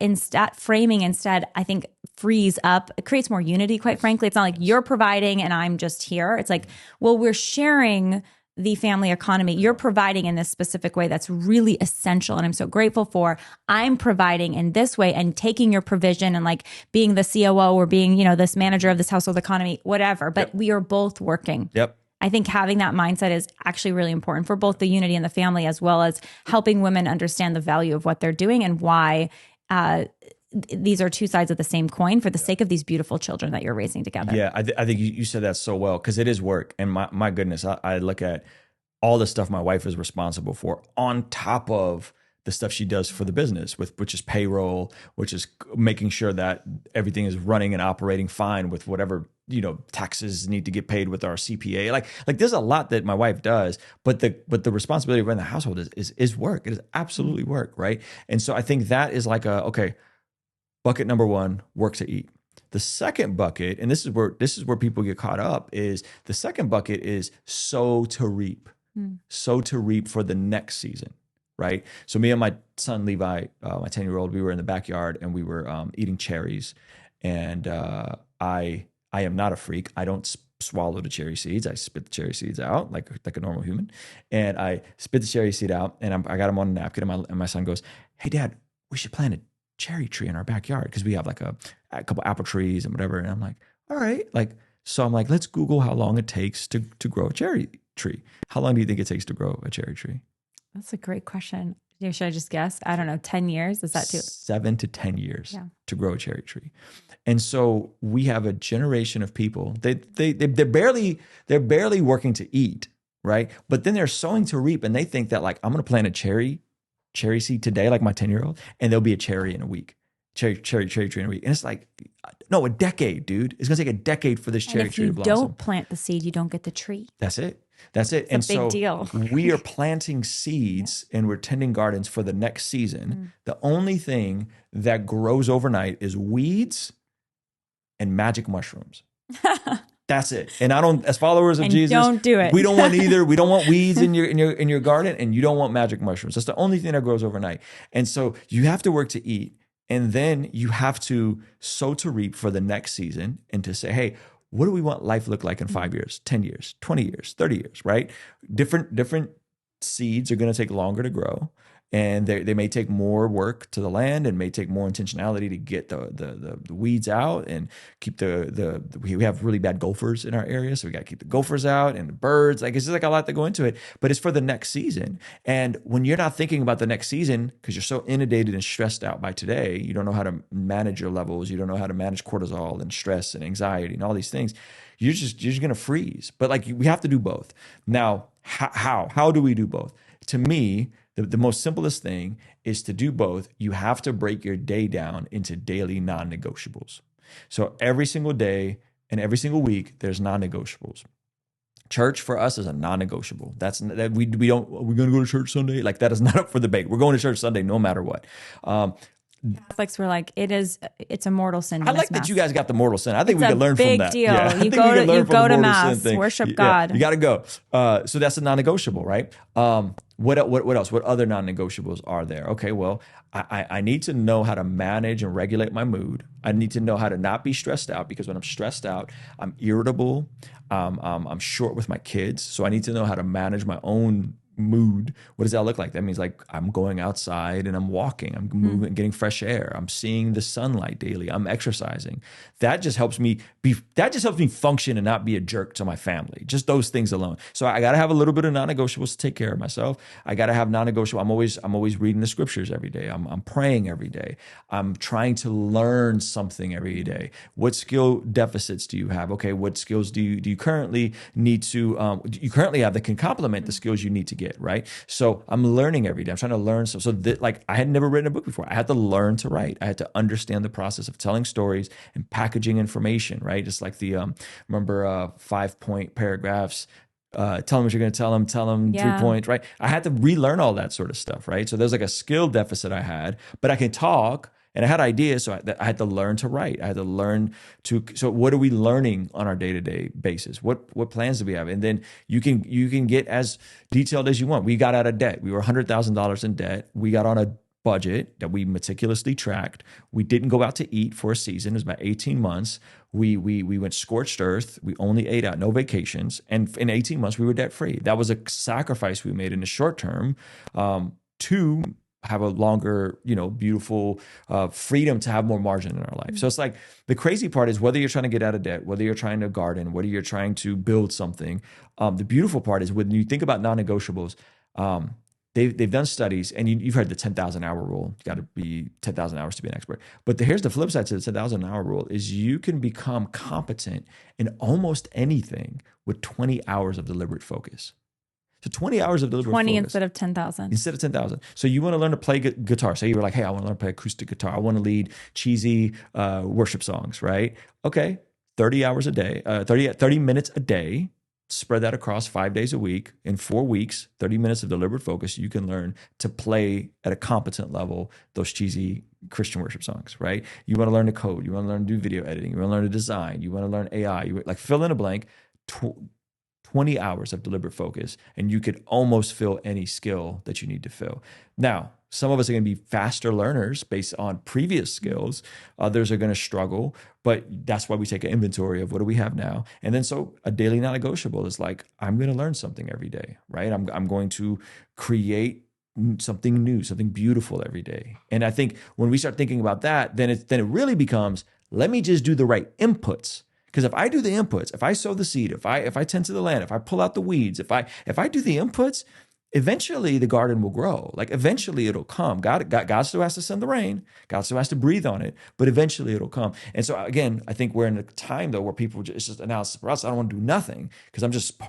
framing I think frees up, it creates more unity, quite frankly. It's not like you're providing and I'm just here. It's like, well, we're sharing the family economy. You're providing in this specific way that's really essential and I'm so grateful for. I'm providing in this way and taking your provision and like being the COO or being, this manager of this household economy, whatever. But we are both working. Yep. I think having that mindset is actually really important for both the unity in the family as well as helping women understand the value of what they're doing and why these are two sides of the same coin for the sake of these beautiful children that you're raising together. Yeah, I think you said that so well, because it is work. And my goodness, I look at all the stuff my wife is responsible for on top of the stuff she does for the business, which is payroll, which is making sure that everything is running and operating fine with whatever, taxes need to get paid with our CPA. Like there's a lot that my wife does, but the responsibility of running the household is work. It is absolutely work, right? And so I think that is like bucket number one, work to eat. The second bucket, and this is where people get caught up, is the second bucket is sow to reap. Sow to reap for the next season, right? So me and my son Levi, my 10-year-old, we were in the backyard and we were eating cherries. And I am not a freak. I don't swallow the cherry seeds. I spit the cherry seeds out like a normal human. And I spit the cherry seed out, and I got them on a napkin. And my son goes, "Hey, Dad, we should plant a cherry tree in our backyard because we have like a couple apple trees and whatever." And I'm like, "All right." So I'm like, let's Google how long it takes to grow a cherry tree. How long do you think it takes to grow a cherry tree? That's a great question. Should I just guess? I don't know. 10 years? Is that too? 7 to 10 years to grow a cherry tree. And so we have a generation of people. They're barely working to eat, right? But then they're sowing to reap, and they think that I'm going to plant a cherry seed today, like my 10-year-old, and there'll be a cherry in a week. Cherry tree in a week. And it's like, no, a decade, dude. It's going to take a decade for this cherry tree to blossom. If you don't plant the seed, you don't get the tree. That's it. It's a big deal. We are planting seeds and we're tending gardens for the next season. The only thing that grows overnight is weeds and magic mushrooms. That's it. And I don't, as followers of Jesus, don't do it. We don't want either. We don't want weeds in your garden, and you don't want magic mushrooms. That's the only thing that grows overnight. And so you have to work to eat, and then you have to sow to reap for the next season, and to say, hey, what do we want life to look like in 5 years, 10 years, 20 years, 30 years, right? Different seeds are going to take longer to grow, and they may take more work to the land, and may take more intentionality to get the weeds out and keep we have really bad gophers in our area, so we got to keep the gophers out and the birds. It's just a lot to go into it, but it's for the next season. And when you're not thinking about the next season because you're so inundated and stressed out by today, you don't know how to manage your levels, you don't know how to manage cortisol and stress and anxiety and all these things. You're just going to freeze. But we have to do both. Now, how do we do both? To me, the most simplest thing is to do both. You have to break your day down into daily non-negotiables. So every single day and every single week, there's non-negotiables. Church for us is a non-negotiable. We're going to go to church Sunday. That is not up for debate. We're going to church Sunday no matter what. Catholics were like, it's a mortal sin. I like that you guys got the mortal sin. I think we can learn from that. It's a big deal. Yeah, you go to mass, worship God. You got to go. So that's a non-negotiable, right? What else? What other non-negotiables are there? Okay, well, I need to know how to manage and regulate my mood. I need to know how to not be stressed out, because when I'm stressed out, I'm irritable. I'm short with my kids. So I need to know how to manage my own mood. What does that look like? That means I'm going outside and I'm walking, I'm moving, getting fresh air, I'm seeing the sunlight daily, I'm exercising. That just helps me function and not be a jerk to my family. Just those things alone. So I got to have a little bit of non-negotiables to take care of myself. I got to have non-negotiable. I'm always reading the scriptures every day. I'm praying every day. I'm trying to learn something every day. What skill deficits do you have? Okay, what skills do you currently need to you currently have that can complement the skills you need to get, right? So I'm learning every day. I'm trying to learn. I had never written a book before. I had to learn to write. I had to understand the process of telling stories and packaging information, right? Just like the, remember 5-point paragraphs, tell them what you're going to tell them 3 points, right? I had to relearn all that sort of stuff, right? So there's a skill deficit I had, but I can talk. And I had ideas, so I had to learn to write. I had to learn to. So what are we learning on our day-to-day basis? What plans do we have? And then you can get as detailed as you want. We got out of debt. We were $100,000 in debt. We got on a budget that we meticulously tracked. We didn't go out to eat for a season. It was about 18 months. We went scorched earth. We only ate out, no vacations. And in 18 months, we were debt-free. That was a sacrifice we made in the short term to have a longer, beautiful freedom to have more margin in our life. So it's the crazy part is, whether you're trying to get out of debt, whether you're trying to garden, whether you're trying to build something, the beautiful part is when you think about non-negotiables, they've done studies, and you've heard the 10,000 hour rule. You got to be 10,000 hours to be an expert. But here's the flip side to the 10,000 hour rule is you can become competent in almost anything with 20 hours of deliberate focus. So 20 hours of deliberate 20 focus. instead of 10,000. Instead of 10,000. So you want to learn to play guitar. Say you were like, hey, I want to learn to play acoustic guitar. I want to lead cheesy worship songs, right? Okay, 30 hours a day, 30 minutes a day. Spread that across 5 days a week. In 4 weeks, 30 minutes of deliberate focus, you can learn to play at a competent level those cheesy Christian worship songs, right? You want to learn to code. You want to learn to do video editing. You want to learn to design. You want to learn AI. Like fill in a blank. 20 hours of deliberate focus, and you could almost fill any skill that you need to fill. Now, some of us are going to be faster learners based on previous skills. Others are going to struggle, but that's why we take an inventory of what do we have now. And then so a daily non-negotiable is like, I'm going to learn something every day, right? I'm going to create something new, something beautiful every day. And I think when we start thinking about that, then it really becomes, let me just do the right inputs. Because if I do the inputs, if I sow the seed, if I tend to the land, if I pull out the weeds, if I do the inputs, eventually the garden will grow. Like eventually it'll come. God still has to send the rain. God still has to breathe on it, but eventually it'll come. And so again, I think we're in a time though where people it's just analysis for us. I don't want to do nothing because I'm just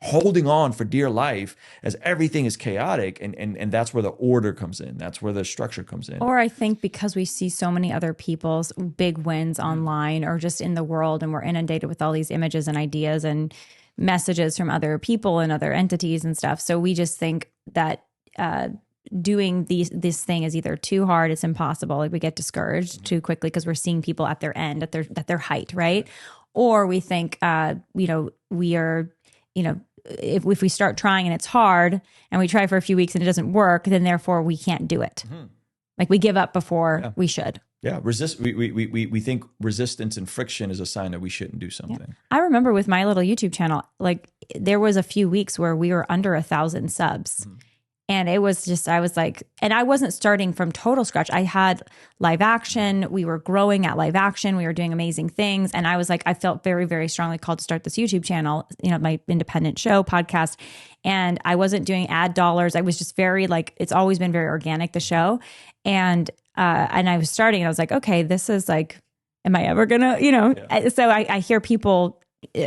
holding on for dear life as everything is chaotic, and that's where the order comes in. That's where the structure comes in. Or I think because we see so many other people's big wins online or just in the world, and we're inundated with all these images and ideas and messages from other people and other entities and stuff. So we just think that doing this thing is either too hard, it's impossible. Like we get discouraged too quickly because we're seeing people at their end, at their height, right? Or we think, we are, if we start trying and it's hard and we try for a few weeks and it doesn't work, then therefore we can't do it. Mm-hmm. Like we give up before we should. Yeah, we think resistance and friction is a sign that we shouldn't do something. Yeah. I remember with my little YouTube channel, like there was a few weeks where we were under 1,000 subs. Mm-hmm. And it was just, I was like, and I wasn't starting from total scratch. I had live action. We were growing at live action. We were doing amazing things. And I was like, I felt very, very strongly called to start this YouTube channel, my independent show, podcast. And I wasn't doing ad dollars. I was just very like, it's always been very organic, the show. And I was starting and I was like, okay, this is like, am I ever gonna, So I hear people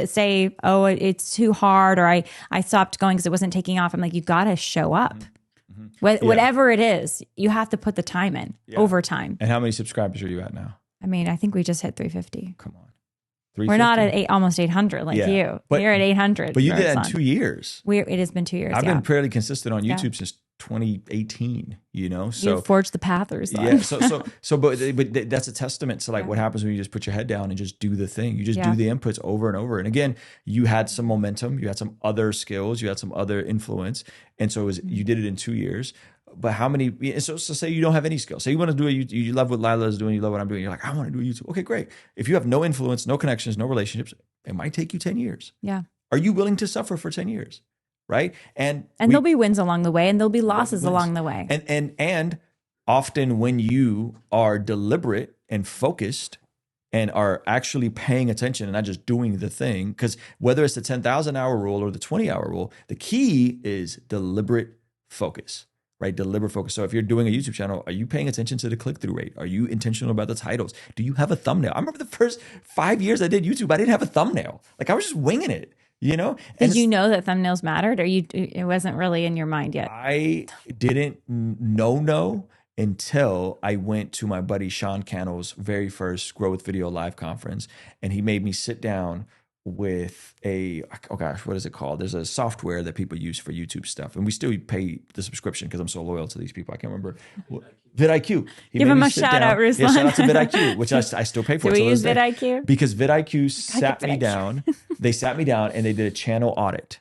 say, oh, it's too hard, or I stopped going because it wasn't taking off. I'm like, you got to show up. Mm-hmm. Whatever it is, you have to put the time in over time. And how many subscribers are you at now? I mean, I think we just hit 350. Come on. We're not at almost 800 like you. But you're at 800. But you did that in 2 years. It has been 2 years. I've been fairly consistent on YouTube since 2018, so you forged the path, Ruslan. Yeah. But that's a testament to like what happens when you just put your head down and just do the thing. You just do the inputs over and over. And again, you had some momentum, you had some other skills, you had some other influence. And so you did it in 2 years. But how many, so say you don't have any skills. Say you want to do it, you love what Lila is doing, you love what I'm doing. You're like, I want to do YouTube. Okay, great. If you have no influence, no connections, no relationships, it might take you 10 years. Yeah. Are you willing to suffer for 10 years? Right. And there'll be wins along the way and there'll be losses along the way. And often when you are deliberate and focused and are actually paying attention and not just doing the thing, because whether it's the 10,000 hour rule or the 20-hour rule, the key is deliberate focus, right? Deliberate focus. So if you're doing a YouTube channel, are you paying attention to the click-through rate? Are you intentional about the titles? Do you have a thumbnail? I remember the first 5 years I did YouTube, I didn't have a thumbnail. Like I was just winging it. Did you know that thumbnails mattered, or it wasn't really in your mind yet? I didn't know until I went to my buddy Sean Cannell's very first Grow with Video live conference, and he made me sit down with what is it called? There's a software that people use for YouTube stuff, and we still pay the subscription because I'm so loyal to these people. I can't remember. vidIQ. Give him a shout out, Ruslan. Yeah, shout out to vidIQ, which I still pay for. Do we use vidIQ? Because vidIQ sat me down. They sat me down and they did a channel audit,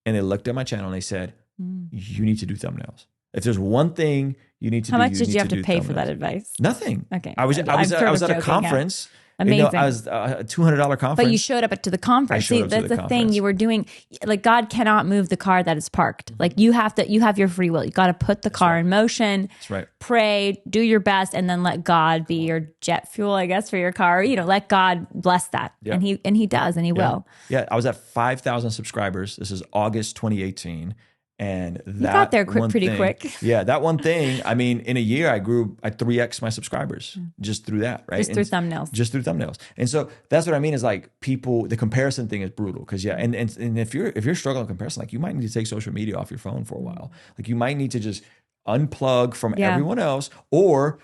and they looked at my channel and they said, "You need to do thumbnails. If there's one thing you need to do, how much did you have to pay for that advice?" Nothing. Okay. I was at a conference. Amazing. I was a $200 conference. But you showed up to the conference. See, that's the thing you were doing. Like God cannot move the car that is parked. Like you have your free will. You got to put the car in motion. That's right. Pray, do your best, and then let God be your jet fuel, I guess, for your car. Let God bless that. Yeah. And he does, and he will. Yeah. I was at 5,000 subscribers. This is August 2018. And you got there pretty quick. Yeah, that one thing, I mean, in a year, I 3x my subscribers just through that, right? Just through thumbnails. Just through thumbnails. And so that's what I mean is like people, the comparison thing is brutal because and if you're struggling with comparison, like you might need to take social media off your phone for a while. Like you might need to just unplug from everyone else, or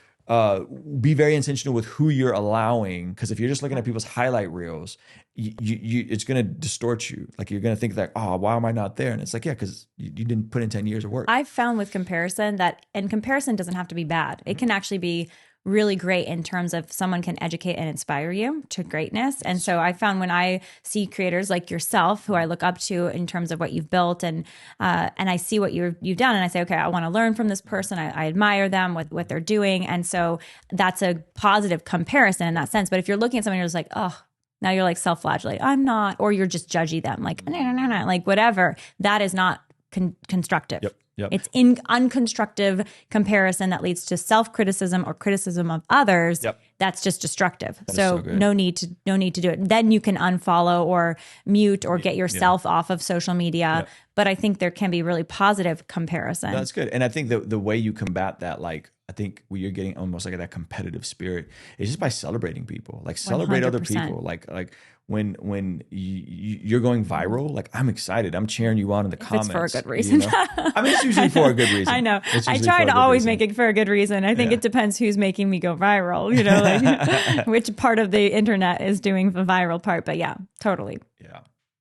be very intentional with who you're allowing. Because if you're just looking at people's highlight reels, it's going to distort you. Like you're going to think like, oh, why am I not there? And it's like, yeah, because you didn't put in 10 years of work. I've found with comparison and comparison doesn't have to be bad. It can actually be really great in terms of someone can educate and inspire you to greatness. And so I found when I see creators like yourself, who I look up to in terms of what you've built, and I see what you've done, and I say, okay, I want to learn from this person. I admire them, what they're doing. And so that's a positive comparison in that sense. But if you're looking at someone, you're just like, oh, now you're like self-flagellate. I'm not, or you're just judgy them, like, no, like whatever. That is not constructive. Yep. It's unconstructive comparison that leads to self-criticism or criticism of others. Yep. That's just destructive. So no need to do it. Then you can unfollow or mute or get yourself off of social media. Yep. But I think there can be really positive comparison. That's good. And I think the way you combat that, like, I think you're getting almost like that competitive spirit is just by celebrating people, like celebrate 100%. Other people. Like when you're going viral, like I'm excited. I'm cheering you on in the comments. It's for a good reason. You know? I mean, it's usually for a good reason. I know. I try to always make it for a good reason. I think it depends who's making me go viral, you know, like which part of the internet is doing the viral part. But yeah, totally.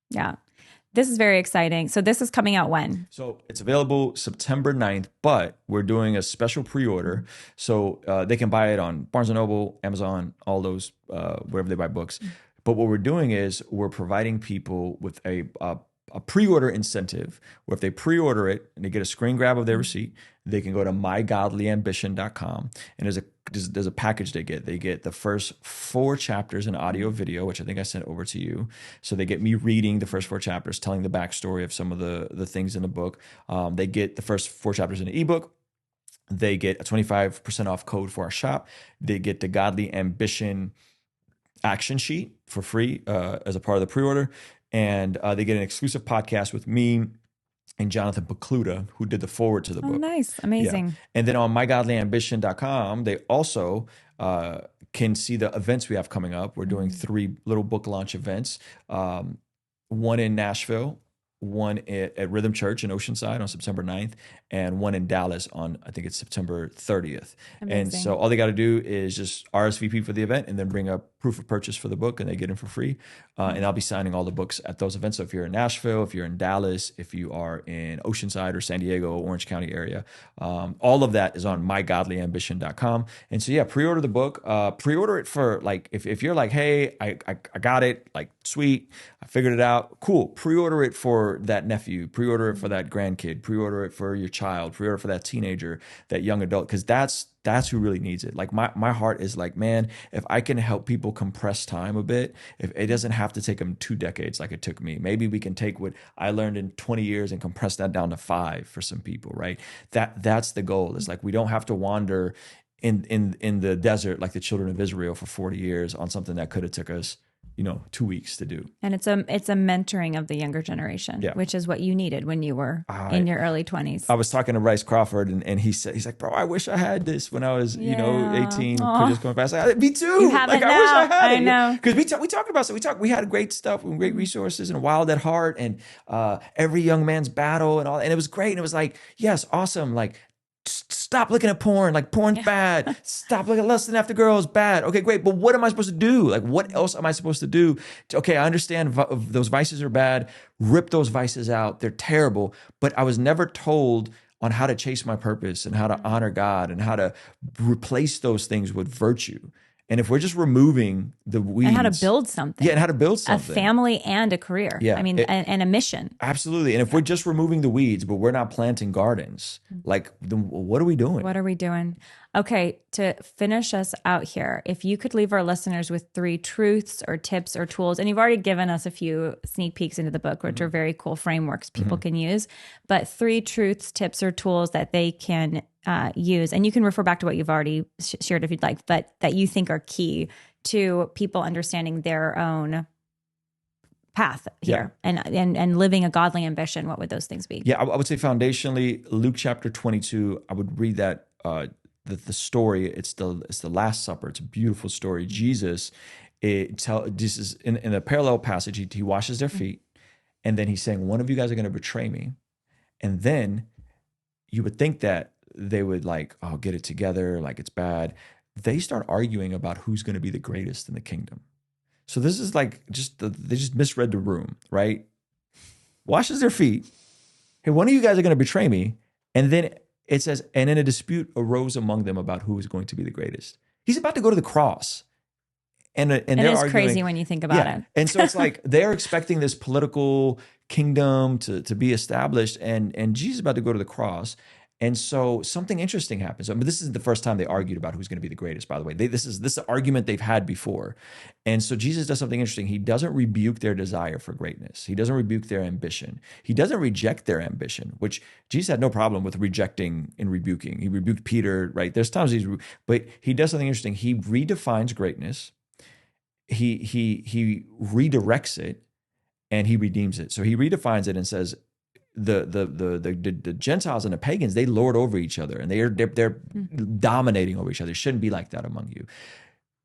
Yeah. This is very exciting. So this is coming out when? So it's available September 9th, but we're doing a special pre-order. So they can buy it on Barnes & Noble, Amazon, all those, wherever they buy books. But what we're doing is we're providing people with a pre-order incentive where if they pre-order it and they get a screen grab of their receipt, they can go to mygodlyambition.com, and there's a package they get. They get the first 4 chapters in audio video, which I think I sent over to you. So they get me reading the first 4 chapters, telling the backstory of some of the things in the book. They get the first 4 chapters in the ebook. They get a 25% off code for our shop. They get the Godly Ambition action sheet for free as a part of the pre-order. And they get an exclusive podcast with me and Jonathan Pokluda, who did the forward to the book. Nice. Amazing. Yeah. And then on mygodlyambition.com, they also can see the events we have coming up. We're doing 3 little book launch events, one in Nashville, one at Rhythm Church in Oceanside on September 9th, and one in Dallas on, I think it's September 30th. Amazing. And so all they got to do is just RSVP for the event and then bring a proof of purchase for the book, and they get in for free. And I'll be signing all the books at those events. So if you're in Nashville, if you're in Dallas, if you are in Oceanside or San Diego, Orange County area, all of that is on mygodlyambition.com. And so, yeah, pre-order the book. Pre-order it for, like, if you're like, hey, I got it, like, sweet, I figured it out, cool. Pre-order it for that nephew, pre-order it for that grandkid, pre-order it for your child, pre-order for that teenager, that young adult, because that's who really needs it. Like my heart is like, man, if I can help people compress time a bit, if it doesn't have to take them 2 decades like it took me, maybe we can take what I learned in 20 years and compress that down to 5 for some people, right? That's the goal. It's like we don't have to wander in the desert like the children of Israel for 40 years on something that could have took us 2 weeks to do. And it's a mentoring of the younger generation, which is what you needed when you were in your early 20s. I was talking to Rice Crawford, and he's like, bro, I wish I had this when I was 18. Just going fast. Me too. You have it now. I wish I had it. I know. Because we talked about it. We had great stuff and great resources and Wild at Heart and Every Young Man's Battle and all, and it was great. And it was like, yes, awesome. Like, stop looking at porn. Like, porn's bad. Stop looking at lusting after girls. Bad. Okay, great. But what am I supposed to do? Like, what else am I supposed to do? Okay, I understand those vices are bad. Rip those vices out. They're terrible. But I was never told on how to chase my purpose and how to honor God and how to replace those things with virtue. And if we're just removing the weeds. And how to build something. Yeah, and how to build something. A family and a career. Yeah. I mean, and a mission. Absolutely. And if we're just removing the weeds, but we're not planting gardens, like, then what are we doing? What are we doing? Okay, to finish us out here, if you could leave our listeners with 3 truths or tips or tools, and you've already given us a few sneak peeks into the book, which are very cool frameworks people can use, but 3 truths, tips, or tools that they can use, and you can refer back to what you've already shared if you'd like, but that you think are key to people understanding their own path here and living a godly ambition, what would those things be? Yeah, I would say foundationally, Luke chapter 22, I would read that, the story, it's the Last Supper. It's a beautiful story. Jesus, this is in a parallel passage, he washes their feet, and then he's saying, one of you guys are going to betray me. And then you would think that they would like, oh, get it together, like it's bad. They start arguing about who's going to be the greatest in the kingdom. So this is like they just misread the room, right? Washes their feet. Hey, one of you guys are going to betray me. And then it says, and then a dispute arose among them about who is going to be the greatest. He's about to go to the cross. And they're is arguing, crazy when you think about it. And so it's like they're expecting this political kingdom to be established, and Jesus is about to go to the cross. And so something interesting happens. I mean, this isn't the first time they argued about who's going to be the greatest, by the way. This is an argument they've had before. And so Jesus does something interesting. He doesn't rebuke their desire for greatness. He doesn't rebuke their ambition. He doesn't reject their ambition, which Jesus had no problem with rejecting and rebuking. He rebuked Peter, right? There's times but he does something interesting. He redefines greatness. He redirects it, and he redeems it. So he redefines it and says, the Gentiles and the pagans, they lord over each other, and they're dominating over each other. It shouldn't be like that among you.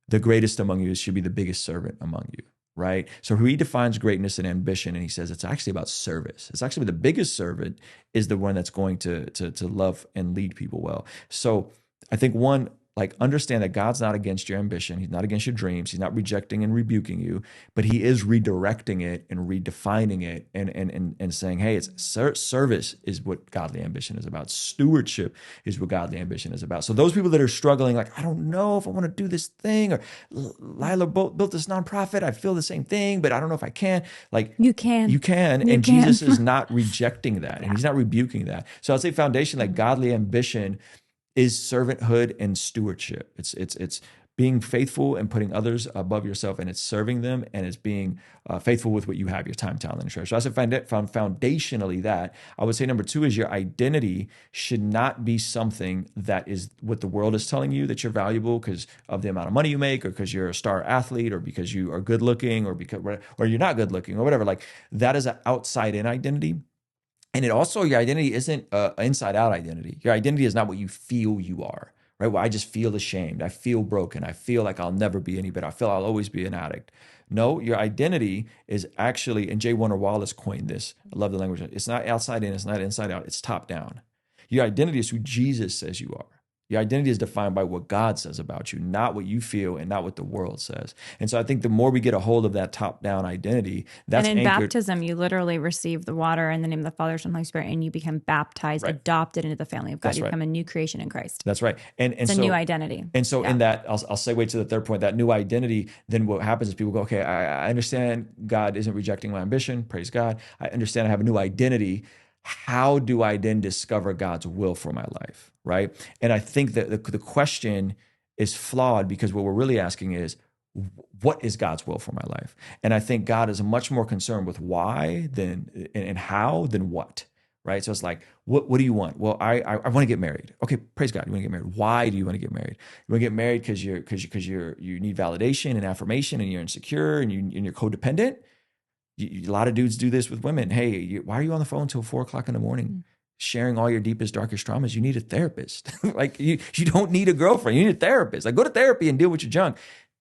The greatest among you should be the biggest servant among you, right? So he defines greatness and ambition, and he says it's actually about service. It's actually the biggest servant is the one that's going to love and lead people well. So I think one, like, understand that God's not against your ambition. He's not against your dreams. He's not rejecting and rebuking you, but he is redirecting it and redefining it and saying, hey, it's service is what godly ambition is about. Stewardship is what godly ambition is about. So those people that are struggling, like, I don't know if I want to do this thing, or Lila built this nonprofit. I feel the same thing, but I don't know if I can. Like, you can. And Jesus is not rejecting that, and he's not rebuking that. So I'd say foundation, like godly ambition, is servanthood and stewardship. It's being faithful and putting others above yourself, and it's serving them, and it's being faithful with what you have, your time, talent, and treasure. So I said foundationally that. I would say number two is your identity should not be something that is what the world is telling you that you're valuable because of the amount of money you make, or because you're a star athlete, or because you are good looking, or you're not good looking, or whatever. Like, that is an outside in identity. And it also, your identity isn't an inside out identity. Your identity is not what you feel you are, right? Well, I just feel ashamed. I feel broken. I feel like I'll never be any better. I feel I'll always be an addict. No, your identity is actually, and J. Warner Wallace coined this. I love the language. It's not outside in. It's not inside out. It's top down. Your identity is who Jesus says you are. Your identity is defined by what God says about you, not what you feel and not what the world says. And so I think the more we get a hold of that top-down identity, that's and in anchored. Baptism, you literally receive the water in the name of the Father, Son, and Holy Spirit, and you become baptized, adopted into the family of God. You become a new creation in Christ. That's right. And it's a new identity. And so in that, I'll segue to the third point, that new identity, then what happens is people go, okay, I understand God isn't rejecting my ambition. Praise God. I understand I have a new identity. How do I then discover God's will for my life, right? And I think that the question is flawed, because what we're really asking is, what is God's will for my life? And I think God is much more concerned with why and how than what, right? So it's like, what do you want? Well, I want to get married. Okay, praise God, you want to get married. Why do you want to get married? You want to get married because you need validation and affirmation, and you're insecure, and you're codependent. A lot of dudes do this with women. Hey, why are you on the phone till 4 o'clock in the morning, sharing all your deepest, darkest traumas? You need a therapist. Like, you don't need a girlfriend. You need a therapist. Like, go to therapy and deal with your junk.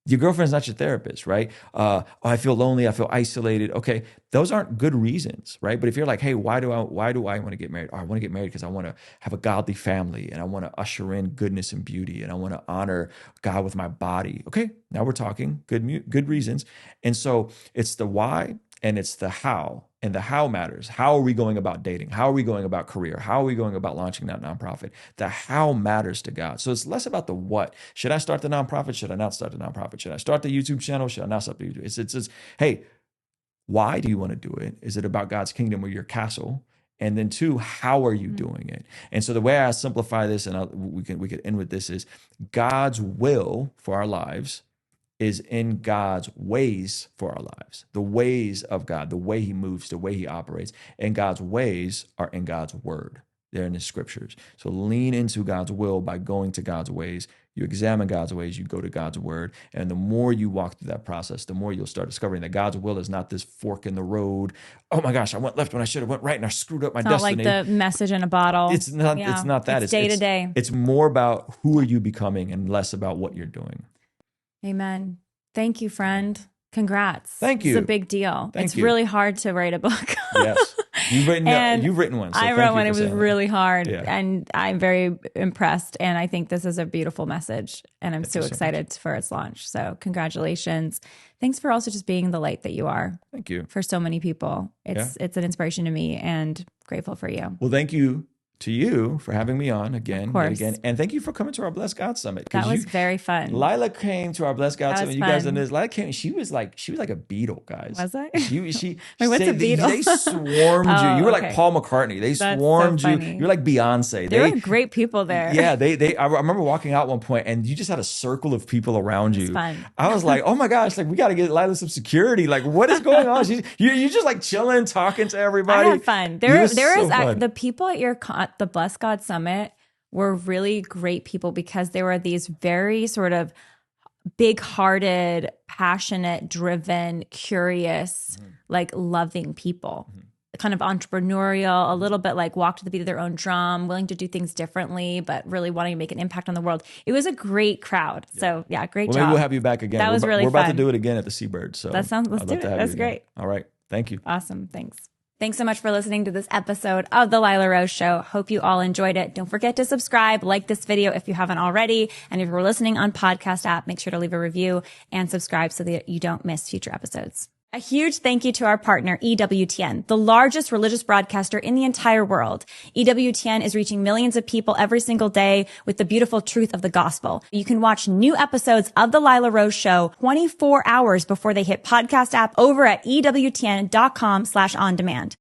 Your girlfriend's not your therapist, right? I feel lonely. I feel isolated. Okay, those aren't good reasons, right? But if you're like, hey, why do I want to get married? Oh, I want to get married because I want to have a godly family, and I want to usher in goodness and beauty, and I want to honor God with my body. Okay, now we're talking good reasons. And so it's the why, and it's the how, and the how matters. How are we going about dating? How are we going about career? How are we going about launching that nonprofit? The how matters to God. So it's less about the what. Should I start the nonprofit? Should I not start the nonprofit? Should I start the YouTube channel? Should I not start the YouTube? It's hey, why do you want to do it? Is it about God's kingdom or your castle? And then two, how are you doing it? And so the way I simplify this, and we could end with this, is God's will for our lives is in God's ways for our lives, the ways of God, the way he moves, the way he operates. And God's ways are in God's word. They're in the scriptures. So lean into God's will by going to God's ways. You examine God's ways, you go to God's word. And the more you walk through that process, the more you'll start discovering that God's will is not this fork in the road. Oh my gosh, I went left when I should have went right and I screwed up my destiny. Not like the message in a bottle. It's not that. It's day to day. It's more about who are you becoming and less about what you're doing. Amen. Thank you, friend. Congrats. Thank you. It's a big deal. It's really hard to write a book. Yes. You've written one. So I wrote one. It was that. really hard. Yeah. And I'm very impressed. And I think this is a beautiful message. And I'm so excited for its launch. So congratulations. Thanks for also just being the light that you are. Thank you. For so many people. It's an inspiration to me and grateful for you. Well, thank you to you for having me on again and again. And thank you for coming to our Blessed God Summit. That was very fun. Lila came to our Blessed God Summit. You guys fun. know this. Lila came, she was like a beetle, guys. Was I? She Wait, what's a beetle? They swarmed you. You were like Paul McCartney. They swarmed you. You were like Beyonce. There were great people there. Yeah, I remember walking out at one point and you just had a circle of people around you. It was fun. I was like, oh my gosh, like we got to get Lila some security. Like what is going on? You're just like chilling, talking to everybody. I had fun. The people at the Blessed God Summit were really great people because they were these very sort of big-hearted, passionate, driven, curious, like loving people. Kind of entrepreneurial, a little bit like walk to the beat of their own drum, willing to do things differently, but really wanting to make an impact on the world. It was a great crowd. So yeah, great job. Maybe we'll have you back again. That was really fun. We're about to do it again at the Seabird. So let's do it. That's great. All right. Thank you. Awesome. Thanks. Thanks so much for listening to this episode of The Lila Rose Show. Hope you all enjoyed it. Don't forget to subscribe, like this video if you haven't already. And if you're listening on podcast app, make sure to leave a review and subscribe so that you don't miss future episodes. A huge thank you to our partner, EWTN, the largest religious broadcaster in the entire world. EWTN is reaching millions of people every single day with the beautiful truth of the gospel. You can watch new episodes of The Lila Rose Show 24 hours before they hit podcast app over at EWTN.com/on-demand.